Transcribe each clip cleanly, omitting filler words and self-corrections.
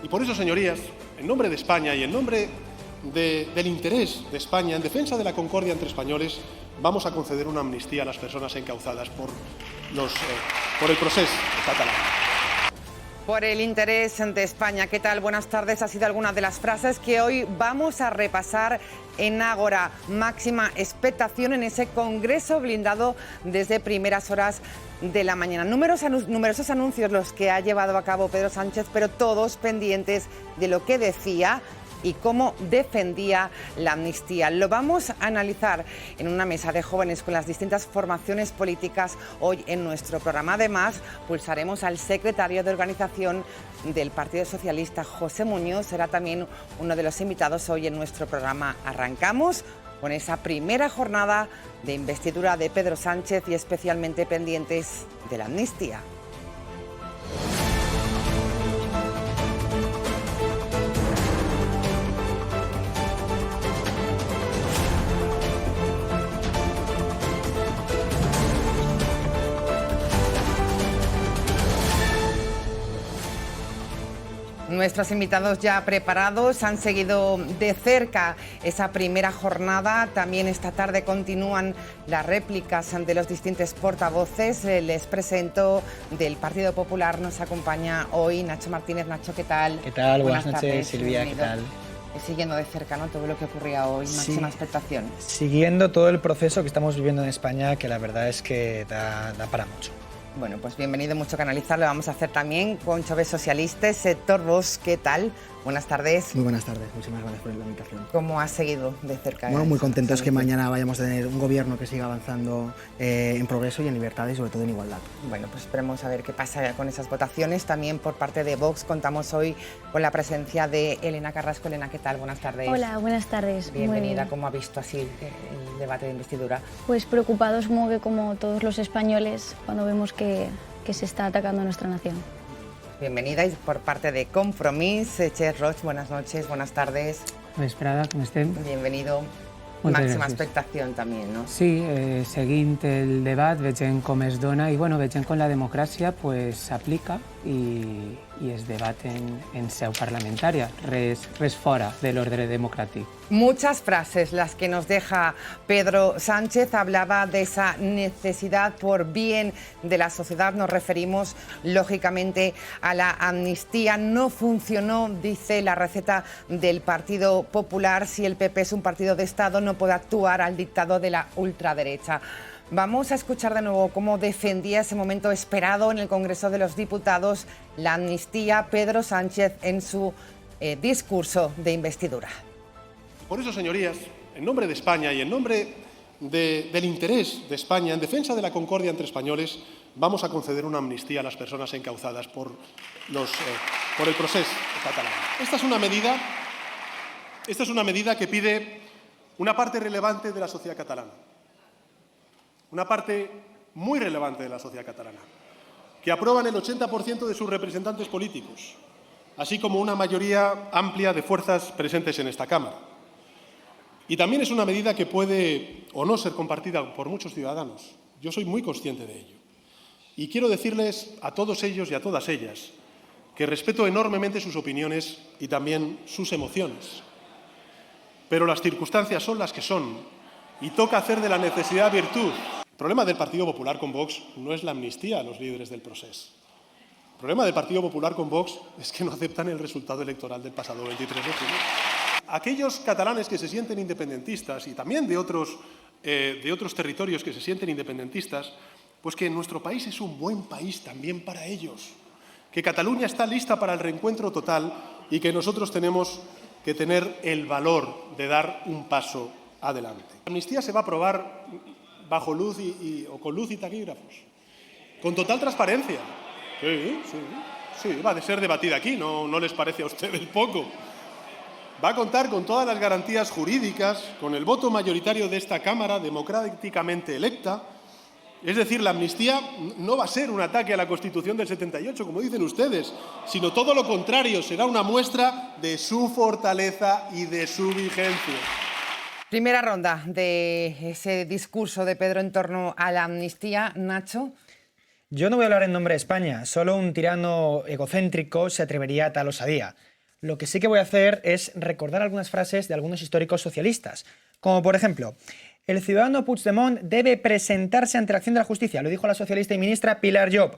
Y por eso, señorías, en nombre de España y en nombre del interés de España, en defensa de la concordia entre españoles, vamos a conceder una amnistía a las personas encauzadas por el proceso catalán. Por el interés de España. ¿Qué tal? Buenas tardes. Ha sido alguna de las frases que hoy vamos a repasar en Ágora. Máxima expectación en ese congreso blindado desde primeras horas de la mañana. Numerosos anuncios los que ha llevado a cabo Pedro Sánchez, pero todos pendientes de lo que decía y cómo defendía la amnistía. Lo vamos a analizar en una mesa de jóvenes con las distintas formaciones políticas hoy en nuestro programa. Además, pulsaremos al secretario de organización del Partido Socialista, José Muñoz. Será también uno de los invitados hoy en nuestro programa. Arrancamos con esa primera jornada de investidura de Pedro Sánchez y especialmente pendientes de la amnistía. Nuestros invitados ya preparados han seguido de cerca esa primera jornada. También esta tarde continúan las réplicas de los distintos portavoces. Les presento del Partido Popular. Nos acompaña hoy Nacho Martínez. Nacho, ¿qué tal? ¿Qué tal? Buenas noches, Silvia. Bienvenido. ¿Qué tal? Siguiendo de cerca, ¿no?, todo lo que ocurría hoy. Máxima expectación. Siguiendo todo el proceso que estamos viviendo en España, que la verdad es que da para mucho. Bueno, pues bienvenido, mucho que analizar. Lo vamos a hacer también con Choves Socialistes. Sector Bosch, ¿qué tal? Buenas tardes. Muy buenas tardes, muchísimas gracias por la invitación. ¿Cómo has seguido de cerca? Bueno, muy contentos que mañana vayamos a tener un gobierno que siga avanzando en progreso y en libertad y sobre todo en igualdad. Bueno, pues esperemos a ver qué pasa con esas votaciones. También por parte de Vox contamos hoy con la presencia de Elena Carrasco. Elena, ¿qué tal? Buenas tardes. Hola, buenas tardes. Bienvenida. ¿Cómo ha visto así el debate de investidura? Pues preocupados como todos los españoles cuando vemos que se está atacando a nuestra nación. Bienvenida. Y por parte de Compromís, Cher Roig, buenas noches, buenas tardes. Vesprada, com estem? Bienvenido. Moltes Màxima gràcies. expectació també, no? Sí, seguint el debat, veient com es dona i veient com la democràcia s'aplica i es debat en seu parlamentària, res fora de l'ordre democràtic. Muchas frases las que nos deja Pedro Sánchez. Hablaba de esa necesidad por bien de la sociedad. Nos referimos, lógicamente, a la amnistía. No funcionó, dice, la receta del Partido Popular. Si el PP es un partido de Estado, no puede actuar al dictado de la ultraderecha. Vamos a escuchar de nuevo cómo defendía ese momento esperado en el Congreso de los Diputados la amnistía Pedro Sánchez en su discurso de investidura. Por eso, señorías, en nombre de España y en nombre del interés de España, en defensa de la concordia entre españoles, vamos a conceder una amnistía a las personas encauzadas por el proceso catalán. Esta es una medida que pide una parte relevante de la sociedad catalana, una parte muy relevante de la sociedad catalana, que aprueban el 80% de sus representantes políticos, así como una mayoría amplia de fuerzas presentes en esta Cámara. Y también es una medida que puede o no ser compartida por muchos ciudadanos. Yo soy muy consciente de ello. Y quiero decirles a todos ellos y a todas ellas que respeto enormemente sus opiniones y también sus emociones. Pero las circunstancias son las que son y toca hacer de la necesidad virtud. El problema del Partido Popular con Vox no es la amnistía a los líderes del proceso. El problema del Partido Popular con Vox es que no aceptan el resultado electoral del pasado 23 de junio. Aquellos catalanes que se sienten independentistas y también de otros territorios que se sienten independentistas, pues que nuestro país es un buen país también para ellos, que Cataluña está lista para el reencuentro total y que nosotros tenemos que tener el valor de dar un paso adelante. La amnistía se va a aprobar bajo luz o con luz y taquígrafos, con total transparencia. Sí, va a ser debatida aquí, ¿no les parece a ustedes poco? Va a contar con todas las garantías jurídicas, con el voto mayoritario de esta Cámara democráticamente electa. Es decir, la amnistía no va a ser un ataque a la Constitución del 78, como dicen ustedes, sino todo lo contrario, será una muestra de su fortaleza y de su vigencia. Primera ronda de ese discurso de Pedro en torno a la amnistía. Nacho. Yo no voy a hablar en nombre de España, solo un tirano egocéntrico se atrevería a tal osadía. Lo que sí que voy a hacer es recordar algunas frases de algunos históricos socialistas, como por ejemplo, el ciudadano Puigdemont debe presentarse ante la acción de la justicia, lo dijo la socialista y ministra Pilar Llop.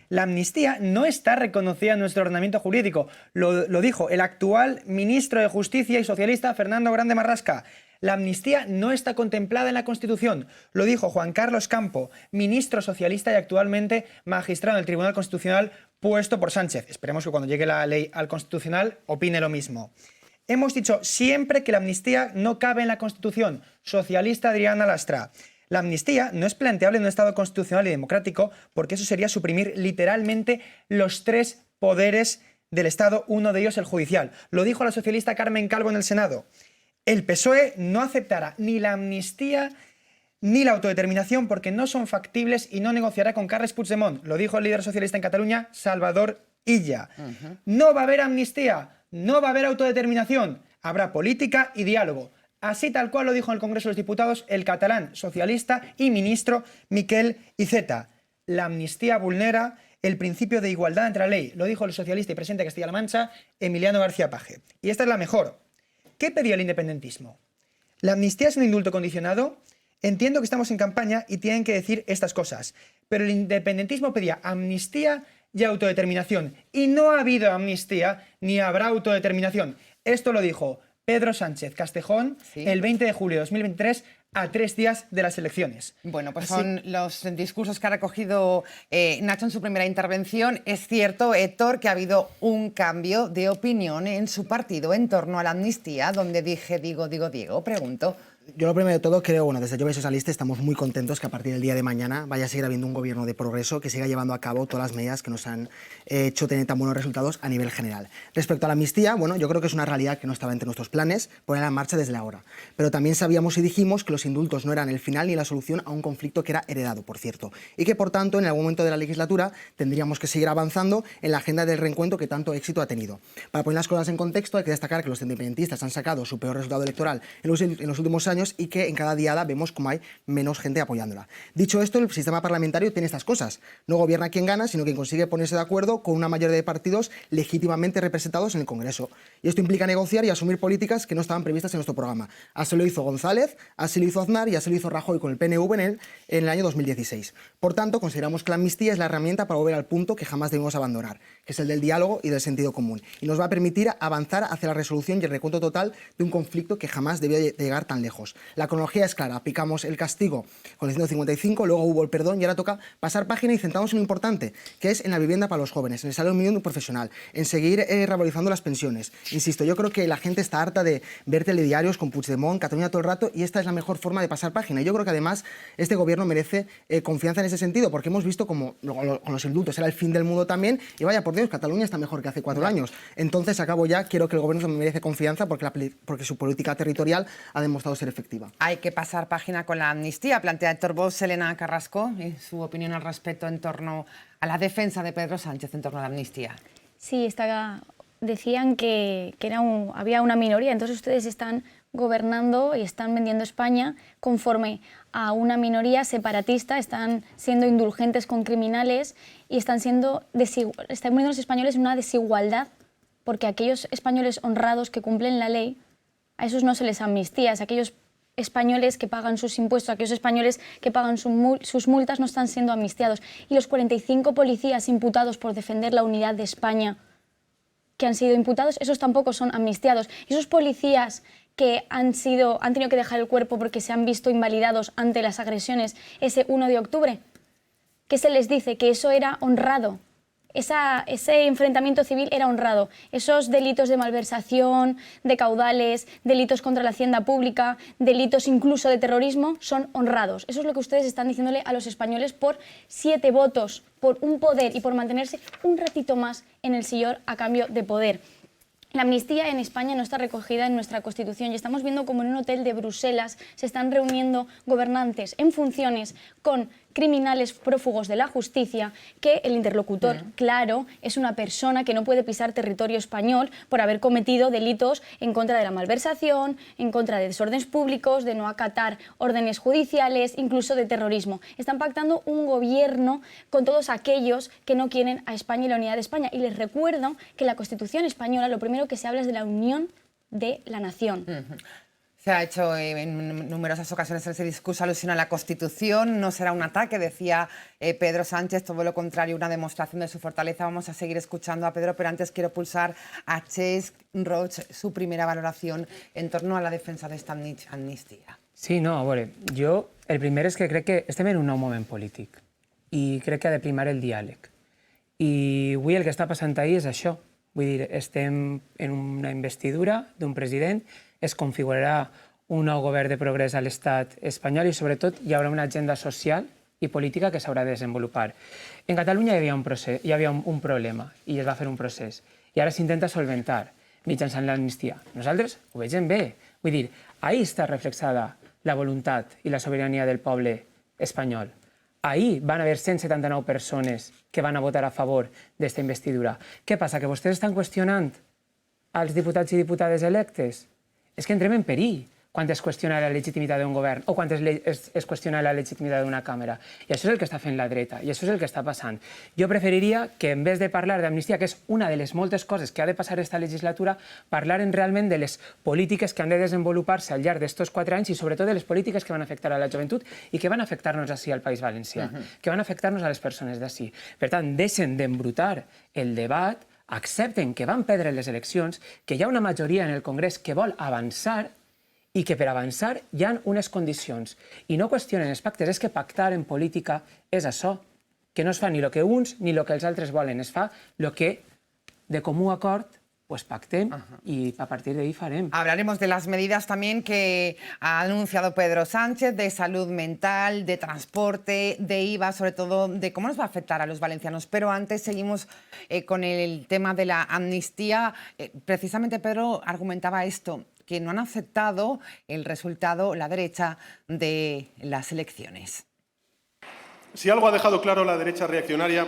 La amnistía no está reconocida en nuestro ordenamiento jurídico, lo dijo el actual ministro de Justicia y socialista Fernando Grande Marrasca. La amnistía no está contemplada en la Constitución, lo dijo Juan Carlos Campo, ministro socialista y actualmente magistrado del Tribunal Constitucional puesto por Sánchez. Esperemos que cuando llegue la ley al Constitucional opine lo mismo. Hemos dicho siempre que la amnistía no cabe en la Constitución. Socialista Adriana Lastra. La amnistía no es planteable en un Estado constitucional y democrático porque eso sería suprimir literalmente los 3 poderes del Estado, uno de ellos el judicial. Lo dijo la socialista Carmen Calvo en el Senado. El PSOE no aceptará ni la amnistía ni la autodeterminación porque no son factibles y no negociará con Carles Puigdemont. Lo dijo el líder socialista en Cataluña, Salvador Illa. No va a haber amnistía, no va a haber autodeterminación, habrá política y diálogo. Así tal cual lo dijo en el Congreso de los Diputados el catalán socialista y ministro Miquel Iceta. La amnistía vulnera el principio de igualdad entre la ley. Lo dijo el socialista y presidente de Castilla-La Mancha, Emiliano García Paje. Y esta es la mejor. ¿Qué pedía el independentismo? ¿La amnistía es un indulto condicionado? Entiendo que estamos en campaña y tienen que decir estas cosas, pero el independentismo pedía amnistía y autodeterminación. Y no ha habido amnistía ni habrá autodeterminación. Esto lo dijo Pedro Sánchez Castejón el 20 de julio de 2023, a 3 días de las elecciones. Bueno, pues son los discursos que ha recogido Nacho en su primera intervención. Es cierto, Héctor, que ha habido un cambio de opinión en su partido en torno a la amnistía, donde dije, Diego, pregunto. Yo lo primero de todo creo, bueno, desde Jove Socialista estamos muy contentos que a partir del día de mañana vaya a seguir habiendo un gobierno de progreso que siga llevando a cabo todas las medidas que nos han hecho tener tan buenos resultados a nivel general. Respecto a la amnistía, bueno, yo creo que es una realidad que no estaba entre nuestros planes ponerla en marcha desde ahora. Pero también sabíamos y dijimos que los indultos no eran el final ni la solución a un conflicto que era heredado, por cierto, y que por tanto en algún momento de la legislatura tendríamos que seguir avanzando en la agenda del reencuentro que tanto éxito ha tenido. Para poner las cosas en contexto hay que destacar que los independentistas han sacado su peor resultado electoral en los últimos años y que en cada diada vemos como hay menos gente apoyándola. Dicho esto, el sistema parlamentario tiene estas cosas. No gobierna quien gana, sino quien consigue ponerse de acuerdo con una mayoría de partidos legítimamente representados en el Congreso. Y esto implica negociar y asumir políticas que no estaban previstas en nuestro programa. Así lo hizo González, así lo hizo Aznar y así lo hizo Rajoy con el PNV en el año 2016. Por tanto, consideramos que la amnistía es la herramienta para volver al punto que jamás debemos abandonar, que es el del diálogo y del sentido común. Y nos va a permitir avanzar hacia la resolución y el recuento total de un conflicto que jamás debía llegar tan lejos. La cronología es clara, aplicamos el castigo con el 155, luego hubo el perdón y ahora toca pasar página y centrarnos en lo importante, que es en la vivienda para los jóvenes, en el salario mínimo profesional, en seguir revalorizando las pensiones. Insisto, yo creo que la gente está harta de ver telediarios con Puigdemont, Cataluña todo el rato y esta es la mejor forma de pasar página. Y yo creo que además este gobierno merece confianza en ese sentido, porque hemos visto como con los indultos era el fin del mundo también y vaya por Dios, Cataluña está mejor que hace 4 años. Entonces, acabo ya, quiero que el gobierno merece confianza porque su política territorial ha demostrado ser efectiva. Hay que pasar página con la amnistía, plantea Héctor Bosch. Elena Carrasco, su opinión al respecto en torno a la defensa de Pedro Sánchez en torno a la amnistía. Sí, decían que había una minoría, entonces ustedes están gobernando y están vendiendo España conforme a una minoría separatista, están siendo indulgentes con criminales y están poniendo a los españoles en una desigualdad, porque aquellos españoles honrados que cumplen la ley, a esos no se les amnistía, a aquellos españoles que pagan sus impuestos, aquellos españoles que pagan sus multas no están siendo amnistiados. Y los 45 policías imputados por defender la unidad de España que han sido imputados, esos tampoco son amnistiados. Y esos policías que han tenido que dejar el cuerpo porque se han visto invalidados ante las agresiones ese 1 de octubre, ¿qué se les dice? Que eso era honrado. Ese enfrentamiento civil era honrado. Esos delitos de malversación, de caudales, delitos contra la hacienda pública, delitos incluso de terrorismo, son honrados. Eso es lo que ustedes están diciéndole a los españoles por 7 votos, por un poder y por mantenerse un ratito más en el sillón a cambio de poder. La amnistía en España no está recogida en nuestra Constitución y estamos viendo como en un hotel de Bruselas se están reuniendo gobernantes en funciones con criminales prófugos de la justicia, que el interlocutor, claro, es una persona que no puede pisar territorio español por haber cometido delitos en contra de la malversación, en contra de desórdenes públicos, de no acatar órdenes judiciales, incluso de terrorismo. Están pactando un gobierno con todos aquellos que no quieren a España y la unidad de España. Y les recuerdo que en la Constitución española lo primero que se habla es de la unión de la nación. Se ha hecho en numerosas ocasiones ese discurso alusión a la Constitución. No será un ataque, decía Pedro Sánchez, todo lo contrario, una demostración de su fortaleza. Vamos a seguir escuchando a Pedro, pero antes quiero pulsar a Chesc Roig su primera valoración en torno a la defensa de esta amnistia. Sí, no, a veure, jo el primer és que crec que estem en un nou moment polític i crec que ha de primar el diàleg. I avui el que està passant ahir és això. Vull dir, estem en una investidura d'un president, es configurarà un nou govern de progrés a l'estat espanyol i, sobretot, hi haurà una agenda social i política que s'haurà de desenvolupar. En Catalunya hi havia un problema i es va fer un procés. I ara s'intenta solventar mitjançant l'amnistia. Nosaltres ho vegem bé. Vull dir, ahí està reflexada la voluntat i la sobirania del poble espanyol. Ahir van haver 179 persones que van a votar a favor d'esta investidura. Què passa? Que vostès estan qüestionant als diputats i diputades electes? És que entrem en perill quan es qüestiona la legitimitat d'un govern o quan es qüestiona la legitimitat d'una càmera. I això és el que està fent la dreta, i això és el que està passant. Jo preferiria que, en vez de parlar d'amnistia, que és una de les moltes coses que ha de passar esta legislatura, parlaren realment de les polítiques que han de desenvolupar-se al llarg d'estos 4 anys i, sobretot, de les polítiques que van afectar a la joventut i que van afectar-nos així al País Valencià, que van afectar-nos a les persones d'ací. Per tant, deixen d'embrutar el debat, accepten que van perdre les eleccions, que hi ha una majoria en el Congrés que vol avançar i que per avançar hi ha unes condicions. I no qüestionen els pactes, és que pactar en política és això, que no es fa ni el que uns ni el que els altres volen, es fa el que de comú acord pues pactem y a partir de ahí farem. Hablaremos de las medidas también que ha anunciado Pedro Sánchez, de salud mental, de transporte, de IVA, sobre todo de cómo nos va a afectar a los valencianos. Pero antes seguimos con el tema de la amnistía. Precisamente Pedro argumentaba esto, que no han aceptado el resultado, la derecha, de las elecciones. Si algo ha dejado claro la derecha reaccionaria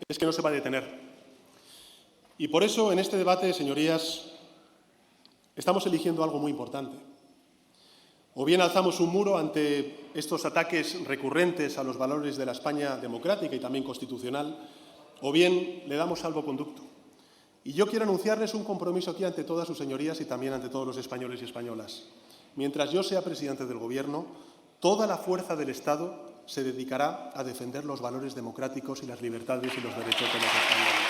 es que no se va a detener. Y por eso, en este debate, señorías, estamos eligiendo algo muy importante. O bien alzamos un muro ante estos ataques recurrentes a los valores de la España democrática y también constitucional, o bien le damos salvoconducto. Y yo quiero anunciarles un compromiso aquí ante todas sus señorías y también ante todos los españoles y españolas. Mientras yo sea presidente del Gobierno, toda la fuerza del Estado se dedicará a defender los valores democráticos y las libertades y los derechos de los españoles.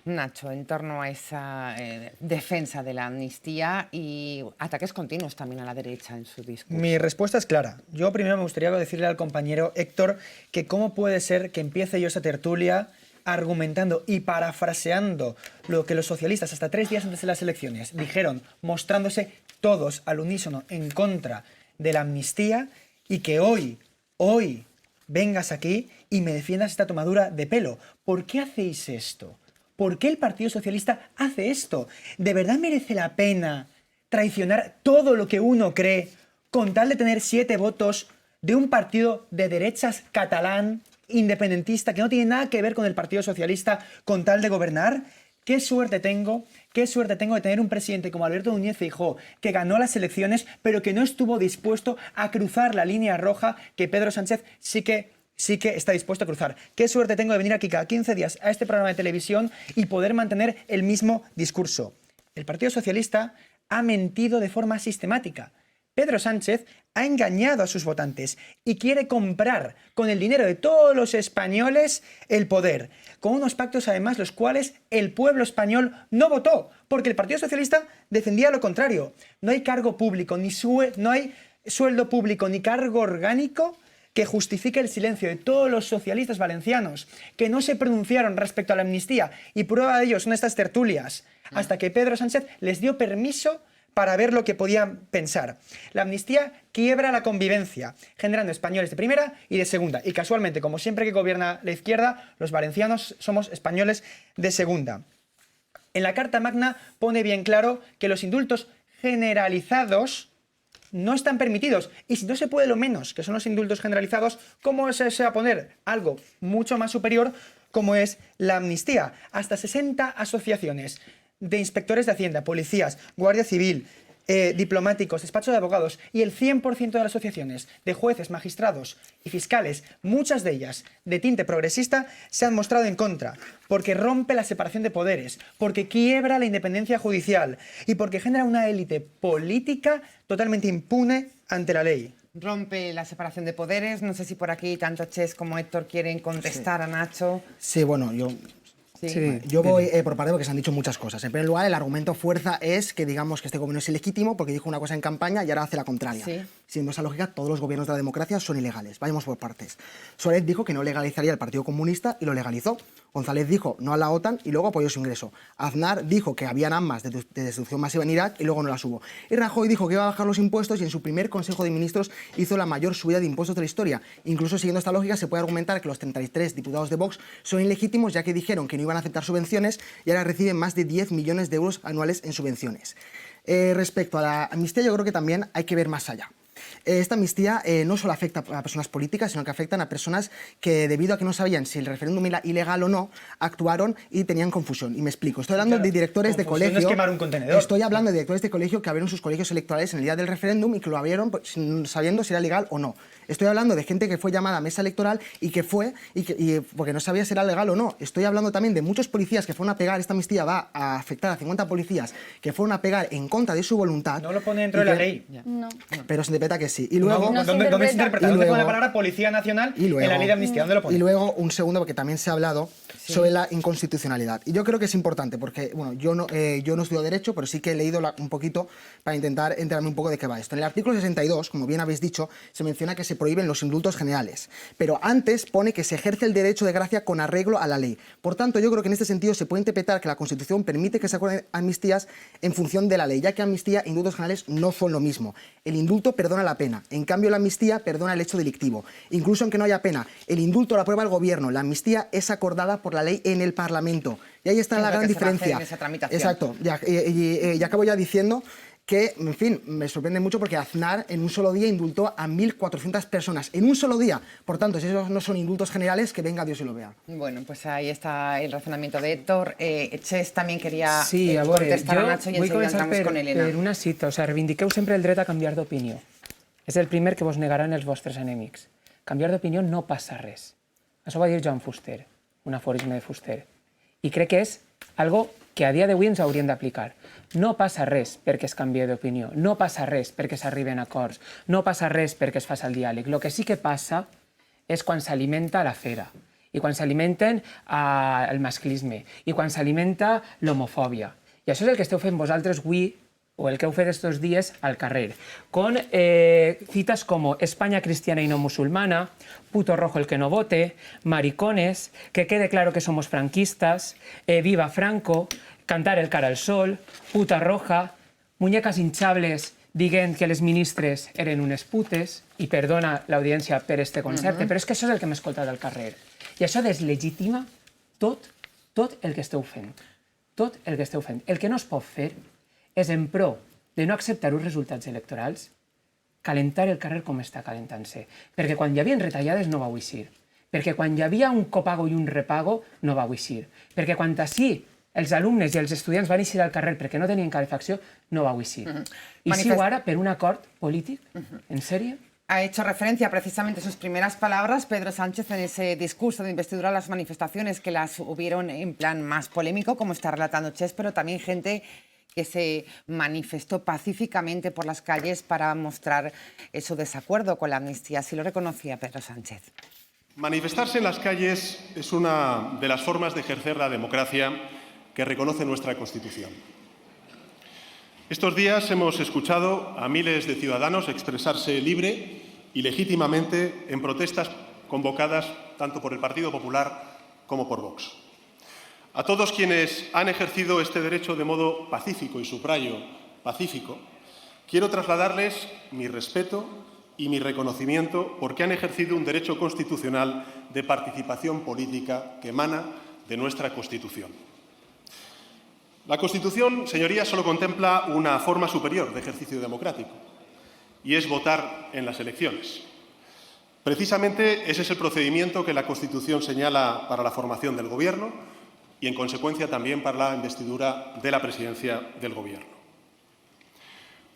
Nacho, en torno a esa defensa de la amnistía y ataques continuos también a la derecha en su discurso. Mi respuesta es clara. Yo primero me gustaría decirle al compañero Héctor que cómo puede ser que empiece yo esa tertulia argumentando y parafraseando lo que los socialistas hasta 3 días antes de las elecciones dijeron, mostrándose todos al unísono en contra de la amnistía, y que hoy vengas aquí y me defiendas esta tomadura de pelo. ¿Por qué hacéis esto? ¿Por qué el Partido Socialista hace esto? ¿De verdad merece la pena traicionar todo lo que uno cree con tal de tener 7 votos de un partido de derechas catalán, independentista, que no tiene nada que ver con el Partido Socialista, con tal de gobernar? Qué suerte tengo de tener un presidente como Alberto Núñez Feijóo, que ganó las elecciones, pero que no estuvo dispuesto a cruzar la línea roja que Pedro Sánchez sí que está dispuesto a cruzar. Qué suerte tengo de venir aquí cada 15 días a este programa de televisión y poder mantener el mismo discurso. El Partido Socialista ha mentido de forma sistemática. Pedro Sánchez ha engañado a sus votantes y quiere comprar con el dinero de todos los españoles el poder, con unos pactos además los cuales el pueblo español no votó, porque el Partido Socialista defendía lo contrario. No hay cargo público, no hay sueldo público ni cargo orgánico que justifique el silencio de todos los socialistas valencianos que no se pronunciaron respecto a la amnistía, y prueba de ello son estas tertulias, hasta que Pedro Sánchez les dio permiso para ver lo que podían pensar. La amnistía quiebra la convivencia, generando españoles de primera y de segunda, y casualmente, como siempre que gobierna la izquierda, los valencianos somos españoles de segunda. En la Carta Magna pone bien claro que los indultos generalizados no están permitidos. Y si no se puede lo menos, que son los indultos generalizados, ¿cómo se va a poner algo mucho más superior como es la amnistía? Hasta 60 asociaciones de inspectores de Hacienda, policías, Guardia Civil, diplomáticos, despachos de abogados y el 100% de las asociaciones de jueces, magistrados y fiscales, muchas de ellas de tinte progresista, se han mostrado en contra, porque rompe la separación de poderes, porque quiebra la independencia judicial y porque genera una élite política totalmente impune ante la ley. Rompe la separación de poderes. No sé si por aquí tanto Ches como Héctor quieren contestar a Nacho. Sí, bueno, yo voy por parte porque se han dicho muchas cosas. En primer lugar, el argumento fuerza es que digamos que este gobierno es ilegítimo porque dijo una cosa en campaña y ahora hace la contraria. Sí. Siendo esa lógica, todos los gobiernos de la democracia son ilegales. Vayamos por partes. Suárez dijo que no legalizaría el Partido Comunista y lo legalizó. González dijo no a la OTAN y luego apoyó su ingreso. Aznar dijo que habían armas de destrucción masiva en Irak y luego no las hubo. Y Rajoy dijo que iba a bajar los impuestos y en su primer Consejo de Ministros hizo la mayor subida de impuestos de la historia. Incluso siguiendo esta lógica se puede argumentar que los 33 diputados de Vox son ilegítimos ya que dijeron que no iban a aceptar subvenciones y ahora reciben más de 10 millones de euros anuales en subvenciones. Respecto a la amnistía, yo creo que también hay que ver más allá. Esta amnistía no solo afecta a personas políticas, sino que afectan a personas que, debido a que no sabían si el referéndum era ilegal o no, actuaron y tenían confusión. Y me explico. Estoy hablando de directores de colegio. No es quemar un contenedor. Estoy hablando de directores de colegio que abrieron sus colegios electorales en el día del referéndum y que lo abrieron sabiendo si era legal o no. Estoy hablando de gente que fue llamada a mesa electoral y que fue porque no sabía si era legal o no. Estoy hablando también de muchos policías que fueron a pegar. Esta amnistía va a afectar a 50 policías que fueron a pegar en contra de su voluntad. No lo pone dentro de la ley. No. Pero se interpreta que sí. Y luego, No se ¿Dónde se interpreta. interpreta? ¿Dónde pone la palabra Policía Nacional en la ley de amnistía? ¿Dónde lo pone? Y luego, un segundo, porque también se ha hablado sobre la inconstitucionalidad. Y yo creo que es importante, porque bueno, yo no estudio Derecho, pero sí que he leído un poquito para intentar enterarme un poco de qué va esto. En el artículo 62, como bien habéis dicho, se menciona que se prohíben los indultos generales. Pero antes pone que se ejerce el derecho de gracia con arreglo a la ley. Por tanto, yo creo que en este sentido se puede interpretar que la Constitución permite que se acuerden amnistías en función de la ley, ya que amnistía e indultos generales no son lo mismo. El indulto perdona la pena, en cambio la amnistía perdona el hecho delictivo. Incluso aunque no haya pena, el indulto lo aprueba el gobierno, la amnistía es acordada por la ley en el Parlamento. Y ahí está la gran diferencia. Exacto. Y acabo ya diciendo que, en fin, me sorprende mucho porque Aznar en un solo día indultó a 1.400 personas. En un solo día. Por tanto, si esos no son indultos generales, que venga Dios y lo vea. Bueno, pues ahí está el razonamiento de Héctor. Ches también quería Sí, a veure, contestar a Nacho i vull enseguida començar entramos con Elena. per una cita. O sigui, reivindiqueu sempre el dret a canviar d'opinió. És el primer que vos negaran els vostres enemics. Canviar d'opinió no passa res. Això va dir Joan Fuster, un aforisme de Fuster. I crec que és algo que a dia d'avui ens hauríem d'aplicar. No passa res perquè es canvia d'opinió, no passa res perquè s'arriben a acords, no passa res perquè es faci el diàleg. El que sí que passa és quan s'alimenta la fera, i quan s'alimenten el masclisme, i quan s'alimenta l'homofòbia. I això és el que esteu fent vosaltres avui, o el que heu fet estos días al carrer, con citas como España cristiana y no musulmana, puto rojo el que no vote, maricones, que quede claro que somos franquistas, viva Franco, cantar el cara al sol, puta roja, muñecas hinchables dient que les ministres eren unes putes, i perdona l'audiència per este concepte, però és que això és el que hem escoltat al carrer. I això deslegitima tot el que esteu fent. Tot el que esteu fent. El que no es pot fer és en pro de no acceptar uns resultats electorals, calentar el carrer com està calentant-se. Perquè quan hi havia retallades no va eixir. Perquè quan hi havia un copago i un repago no va eixir. Perquè quan així els alumnes i els estudiants van eixir al carrer perquè no tenien calefacció, no va eixir. I sigo ara per un acord polític, en sèrie. Ha hecho referencia precisamente a sus primeras palabras Pedro Sánchez en ese discurso de investidura a las manifestaciones que las hubieron en plan más polémico, como está relatando Ches, pero también gente que se manifestó pacíficamente por las calles para mostrar su desacuerdo con la amnistía. Así lo reconocía Pedro Sánchez. Manifestarse en las calles es una de las formas de ejercer la democracia que reconoce nuestra Constitución. Estos días hemos escuchado a miles de ciudadanos expresarse libre y legítimamente en protestas convocadas tanto por el Partido Popular como por Vox. A todos quienes han ejercido este derecho de modo pacífico, y subrayo pacífico, quiero trasladarles mi respeto y mi reconocimiento porque han ejercido un derecho constitucional de participación política que emana de nuestra Constitución. La Constitución, señorías, solo contempla una forma superior de ejercicio democrático, y es votar en las elecciones. Precisamente ese es el procedimiento que la Constitución señala para la formación del Gobierno y, en consecuencia, también para la investidura de la presidencia del Gobierno.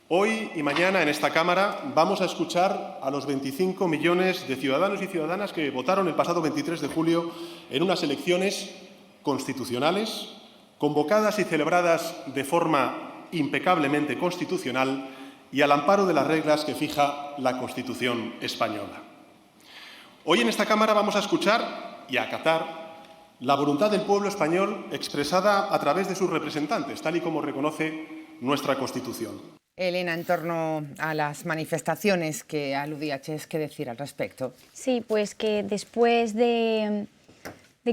Hoy y mañana en esta Cámara vamos a escuchar a los 25 millones de ciudadanos y ciudadanas que votaron el pasado 23 de julio en unas elecciones constitucionales, convocadas y celebradas de forma impecablemente constitucional y al amparo de las reglas que fija la Constitución española. Hoy en esta Cámara vamos a escuchar y a acatar la voluntad del pueblo español expresada a través de sus representantes, tal y como reconoce nuestra Constitución. Elena, en torno a las manifestaciones que aludía Ches, ¿qué decir al respecto? Sí, pues que después de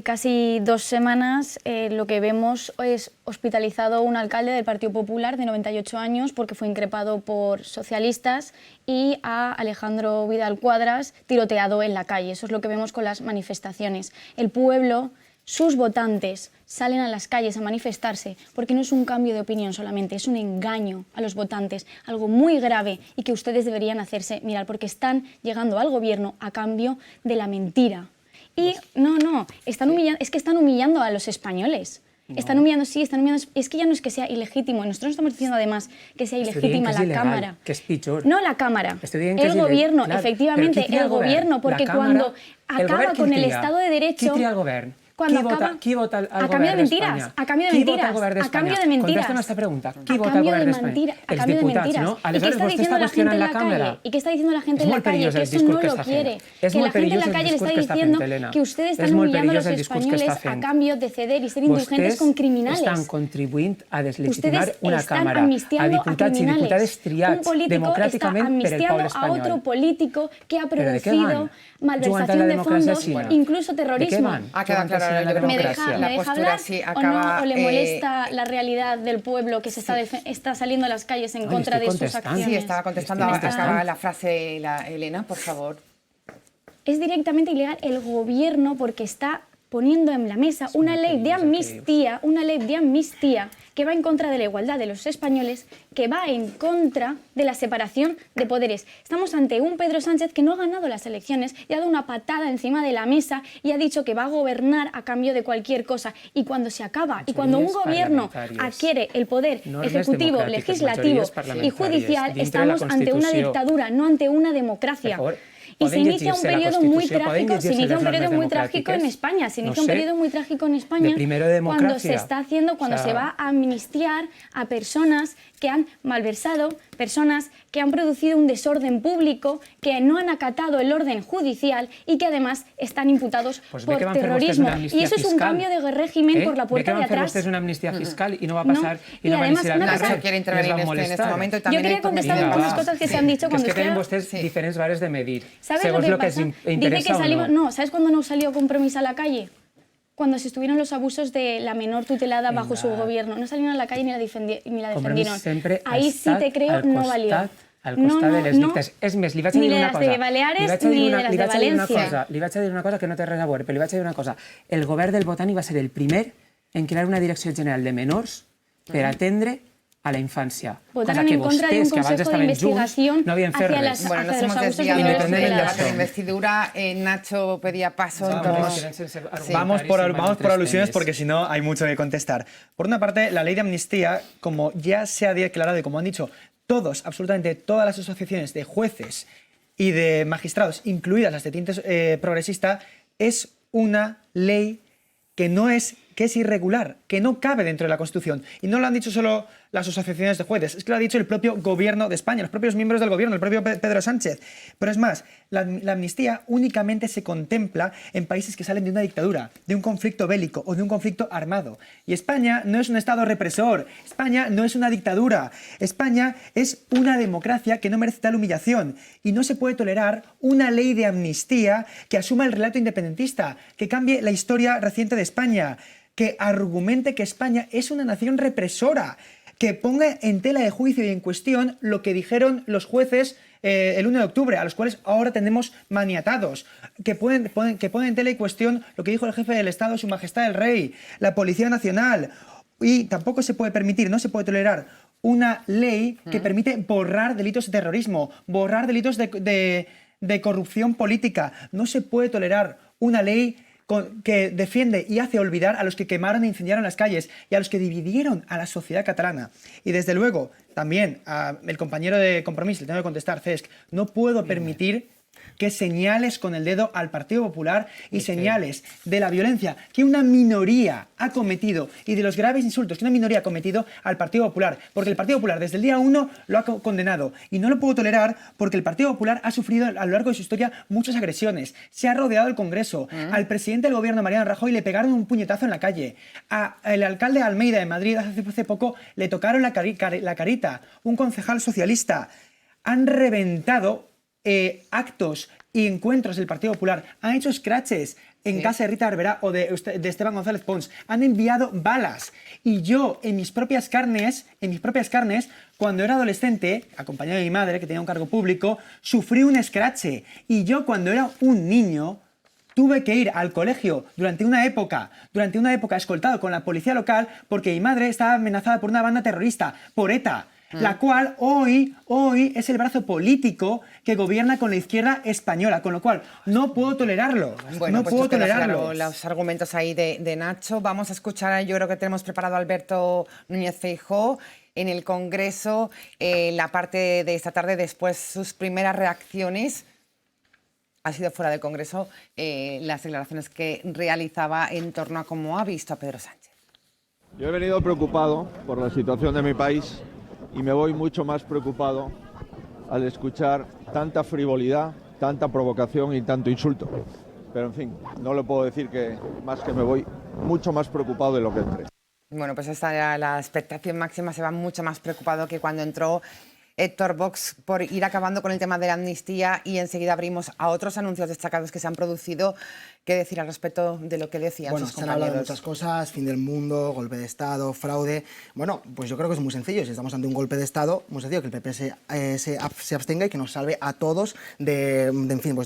casi 2 semanas lo que vemos es hospitalizado un alcalde del Partido Popular de 98 años porque fue increpado por socialistas y a Alejandro Vidal Quadras tiroteado en la calle. Eso es lo que vemos con las manifestaciones. El pueblo, sus votantes, salen a las calles a manifestarse porque no es un cambio de opinión solamente, es un engaño a los votantes, algo muy grave y que ustedes deberían hacerse mirar porque están llegando al gobierno a cambio de la mentira. Y están humillando a los españoles. Están humillando, están humillando. Es que ya no es que sea ilegítimo. Nosotros no estamos diciendo además que sea ilegítima la Cámara. Que es pitjor. No la Cámara. El gobierno, efectivamente, el gobierno, porque cuando acaba con el Estado de Derecho... Qui tria el govern? Qui vota el a govern cambio de mentiras, d'Espanya? a cambio de Qui vota mentiras, el govern a d'Espanya? cambio de mentiras. Contesta'm aquesta pregunta. Qui a vota el cambio govern de d'Espanya? mentira, a Els cambio de diputats, mentiras. no? ¿Y qué Aleshores está vostè diciendo està la gente qüestionant en la la càmera. calle? ¿Y qué está diciendo la gente És en la molt calle? perillós Que el eso no discurs que lo està quiere. fent. És Que la molt gente en perillós la el calle le discurs está que està diciendo fent, Helena. que ustedes És están molt humillando a perillós los el discurs que españoles està fent. a cambio de ceder y ser indulgentes Vostès con criminales. estan contribuint a deslegitimar Ustedes una están càmera, a amnistiando a diputats i criminales. diputades Un triats político está democràticament per el amnistiando poble a espanyol. otro político que ha ¿Pero de qué producido van? malversación ¿Jugant a la de democracia fondos, china? incluso ¿De qué terrorismo. van? Ha quedado Jugant a claro, la yo creo que democracia. la ¿Me postura deja hablar sí o acaba... no? ¿O le molesta la realidad del pueblo que se está saliendo a las calles en contra de sus contestando. acciones? Sí, estaba contestando Estoy acaba la frase Elena, por favor. Es directamente ilegal el gobierno porque está poniendo en la mesa una ley de amnistía, que va en contra de la igualdad de los españoles, que va en contra de la separación de poderes. Estamos ante un Pedro Sánchez que no ha ganado las elecciones y ha dado una patada encima de la mesa y ha dicho que va a gobernar a cambio de cualquier cosa. Y cuando se acaba, y cuando un gobierno adquiere el poder ejecutivo, legislativo y judicial, estamos ante una dictadura, no ante una democracia. Y se inicia un periodo muy trágico, en España. Se inicia un periodo muy trágico en España cuando se está haciendo, cuando se va a amnistiar a personas que han malversado, personas que han producido un desorden público, que no han acatado el orden judicial y que además están imputados por terrorismo. Y eso es un cambio de régimen por la puerta de atrás. Es una amnistía fiscal y no va a pasar y no Nacho quiere intervenir en este momento. Y también yo quería contestar algunas cosas que se han dicho cuando es que tienen ustedes diferentes vares de medir. ¿Sabes lo que pasa? Dice que salimos, no, ¿sabes cuándo no salió Compromís a la calle? Cuando se estuvieron los abusos de la menor tutelada bajo su gobierno. No salieron a la calle ni la defendieron. Ahí sí te creo, no valió. Al costat de les dictes. És més, li vaig a dir una cosa. Ni de les de Baleares ni de les de València. Li vaig a dir una cosa que no té res a veure, però li vaig a dir una cosa. El govern del Botani va ser el primer en crear una direcció general de menors per atendre a la infància. Votaron en contra de un consejo de investigación no havien fet res. Bueno, nos hemos desviado del debate de investidura. Nacho pedía paso. Vamos por alusiones porque si no hay mucho que contestar. Por una parte, la ley de amnistía, como ya se ha declarado y como han dicho todos, absolutamente todas las asociaciones de jueces y de magistrados, incluidas las de tinte progresista, es una ley que es irregular, que no cabe dentro de la Constitución. Y no lo han dicho solo las asociaciones de jueces, es que lo ha dicho el propio gobierno de España, los propios miembros del gobierno, el propio Pedro Sánchez. Pero es más, la amnistía únicamente se contempla en países que salen de una dictadura, de un conflicto bélico o de un conflicto armado. Y España no es un Estado represor, España no es una dictadura, España es una democracia que no merece tal humillación. Y no se puede tolerar una ley de amnistía que asuma el relato independentista, que cambie la historia reciente de España, que argumente que España es una nación represora, que ponga en tela de juicio y en cuestión lo que dijeron los jueces el 1 de octubre, a los cuales ahora tenemos maniatados, que ponen en tela y cuestión lo que dijo el jefe del Estado, Su Majestad el Rey, la Policía Nacional. Y tampoco se puede permitir, no se puede tolerar una ley que permite borrar delitos de terrorismo, borrar delitos de corrupción política. No se puede tolerar una ley que defiende y hace olvidar a los que quemaron e incendiaron las calles y a los que dividieron a la sociedad catalana. Y desde luego, también el compañero de Compromís, le tengo que contestar, Cesc, no puedo permitir que señales con el dedo al Partido Popular y señales de la violencia que una minoría ha cometido y de los graves insultos que una minoría ha cometido al Partido Popular. Porque el Partido Popular desde el día 1 lo ha condenado y no lo puedo tolerar porque el Partido Popular ha sufrido a lo largo de su historia muchas agresiones. Se ha rodeado el Congreso. Al presidente del gobierno, Mariano Rajoy, le pegaron un puñetazo en la calle. Al alcalde de Almeida de Madrid hace poco le tocaron la carita. Un concejal socialista. Han reventado actos y encuentros del Partido Popular, han hecho scratches en casa de Rita Barberá o de Esteban González Pons, han enviado balas. Y yo, en mis propias carnes, cuando era adolescente, acompañado de mi madre, que tenía un cargo público, sufrí un scratch. Y yo, cuando era un niño, tuve que ir al colegio durante una época escoltado con la policía local porque mi madre estaba amenazada por una banda terrorista, por ETA. La cual hoy es el brazo político que gobierna con la izquierda española, con lo cual no puedo tolerarlo. Bueno, no pues puedo tolerarlo. Claro, los argumentos ahí de Nacho. Vamos a escuchar, yo creo que tenemos preparado a Alberto Núñez Feijóo en el Congreso, la parte de esta tarde, después sus primeras reacciones. Ha sido fuera del Congreso las declaraciones que realizaba en torno a cómo ha visto a Pedro Sánchez. Yo he venido preocupado por la situación de mi país y me voy mucho más preocupado al escuchar tanta frivolidad, tanta provocación y tanto insulto. Pero en fin, no le puedo decir que más que me voy mucho más preocupado de lo que entré. Bueno, pues esta era la expectación máxima, se va mucho más preocupado que cuando entró Héctor Vox, por ir acabando con el tema de la amnistía, y enseguida abrimos a otros anuncios destacados que se han producido. ¿Qué decir al respecto de lo que decían sus compañeros? Se han hablado de muchas cosas, fin del mundo, golpe de Estado, fraude. Bueno, pues yo creo que es muy sencillo. Si estamos ante un golpe de Estado, muy sencillo, que el PP se abstenga y que nos salve a todos de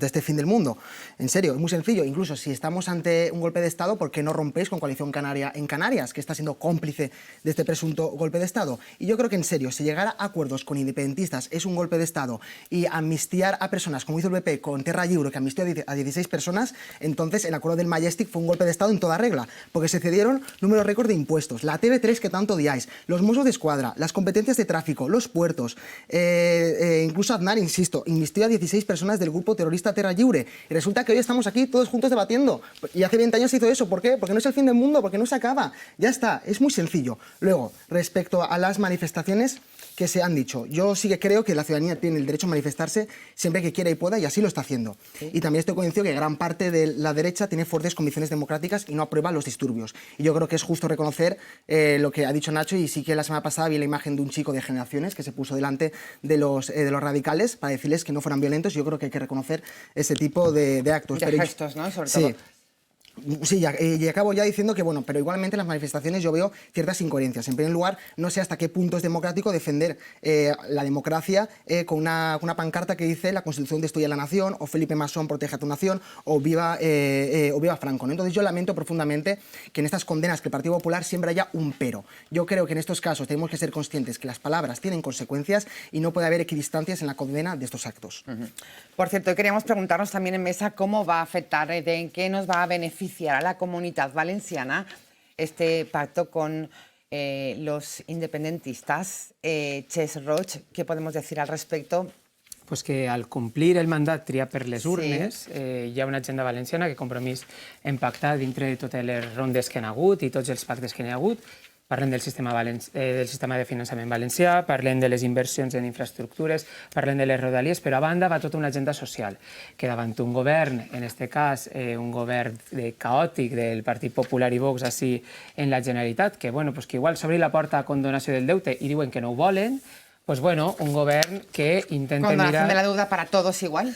este fin del mundo. En serio, es muy sencillo. Incluso si estamos ante un golpe de Estado, ¿por qué no rompéis con Coalición Canaria en Canarias, que está siendo cómplice de este presunto golpe de Estado? Y yo creo que, en serio, si llegar a acuerdos con independentistas es un golpe de Estado y amnistiar a personas, como hizo el PP con Terra Lliure, que amnistió a 16 personas, entonces el acuerdo del Majestic fue un golpe de Estado en toda regla, porque se cedieron números récord de impuestos, la TV3 que tanto odiáis, los Mossos de Escuadra, las competencias de tráfico, los puertos, incluso Aznar, insisto, amnistió a 16 personas del grupo terrorista Terra Lliure. Y resulta que hoy estamos aquí todos juntos debatiendo. Y hace 20 años se hizo eso. ¿Por qué? Porque no es el fin del mundo, porque no se acaba. Ya está, es muy sencillo. Luego, respecto a las manifestaciones que se han dicho, yo sí que creo que la ciudadanía tiene el derecho a manifestarse siempre que quiera y pueda, y así lo está haciendo. Sí. Y también estoy convencido que gran parte de la derecha tiene fuertes convicciones democráticas y no aprueba los disturbios. Y yo creo que es justo reconocer lo que ha dicho Nacho, y sí que la semana pasada vi la imagen de un chico de Generaciones que se puso delante de los radicales para decirles que no fueran violentos. Yo creo que hay que reconocer ese tipo de actos. De gestos, ¿no? Sobre todo. Sí, y acabo ya diciendo que, bueno, pero igualmente en las manifestaciones yo veo ciertas incoherencias. En primer lugar, no sé hasta qué punto es democrático defender la democracia con una pancarta que dice la Constitución destruye a la nación, o Felipe Masón protege a tu nación, o viva Franco, ¿no? Entonces yo lamento profundamente que en estas condenas que el Partido Popular siempre haya un pero. Yo creo que en estos casos tenemos que ser conscientes que las palabras tienen consecuencias y no puede haber equidistancias en la condena de estos actos. Por cierto, queríamos preguntarnos también en mesa cómo va a afectar, en qué nos va a beneficiar a la Comunitat Valenciana este pacto con los independentistas. Ches Roig, ¿qué podemos decir al respecto? Pues que al complir el mandat triat per les urnes hi ha una agenda valenciana que Compromís hem pactat dintre de totes les rondes que han hagut i tots els pactes que n'hi ha hagut. Parlem del sistema de finançament valencià, parlem de les inversions en infraestructures, parlem de les rodalies, però a banda va tota una agenda social, que davant un govern, en aquest cas un govern caòtic del Partit Popular i Vox així en la Generalitat, que, bueno, pues que igual s'obri la porta a condonació del deute i diuen que no ho volen, pues bueno, un govern que intenta mirar... ¿Condonación de la deuda para todos igual?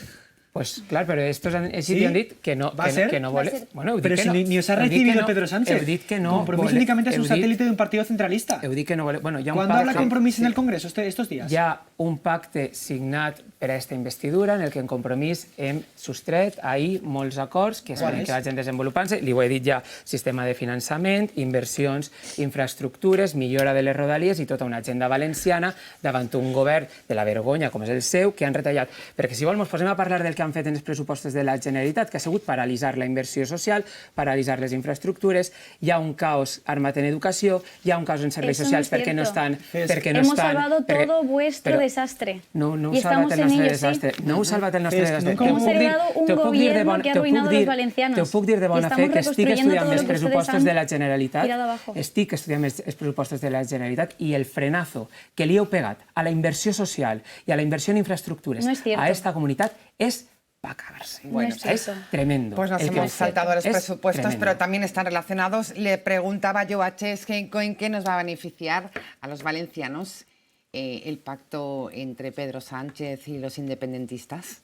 Pues clar, però estos sí Sí? han dit que no, Va a ser? que no Va a vole... ser. Bueno, heu dit Pero que si no. ni os ha Heu dit que recibido no. Pedro Sánchez. Heu dit que no. Compromís vole- únicamente es un heu dit- satélite de un partido centralista. Heu dit que no vole... Bueno, hi ha un ¿Cuándo pacte... habla Compromís en el Congreso estos días? Hi ha un pacte signat per a aquesta investidura en el que en Compromís hem sostret ahir molts acords que esperem que vagin desenvolupant-se. Li ho he dit ja, sistema de finançament, inversions, infraestructures, millora de les rodalies i tota una agenda valenciana davant un govern de la vergonya com és el seu que han retallat. Perquè si vol ens posem a parlar del que han fet en els pressupostos de la Generalitat, que ha sigut paralitzar la inversió social, paralitzar les infraestructures, hi ha un caos armat en educació, hi ha un caos en serveis Eso no socials es perquè no cierto. estan... Perquè no Hemos estan, salvado perquè- todo vuestro però- desastre. No heu y estamos salvat el en nostre ello, sí. desastre. No heu salvat el nostre Fes, desastre. nunca Te ho hemos puc dir- heredado un te ho puc dir de gobierno bona- que ha te ho puc arruinado a los dir- valencianos. Te ho puc dir de Y bona fe estamos que estic reconstruyendo estudiant todo els lo que ustedes pressupostos han de la Generalitat, tirado abajo. estic estudiant els pressupostos de la Generalitat i el frenazo que li heu pegat a la inversió social i a la inversió en infraestructures No es cierto. a esta comunitat és para cagarse. Bueno, O sea, es cierto. tremendo. Pues nos el que hemos heu fet. saltado los És presupuestos, tremendo. pero también están relacionados. Le preguntaba yo a Chesque en qué nos va a beneficiar a los valencianos el pacto entre Pedro Sánchez y los independentistas.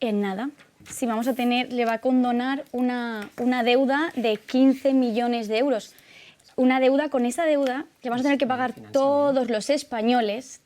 En nada. Si vamos a tener, le va a condonar una deuda de 15 millones de euros. Una deuda, con esa deuda, que vamos a tener que pagar todos los españoles,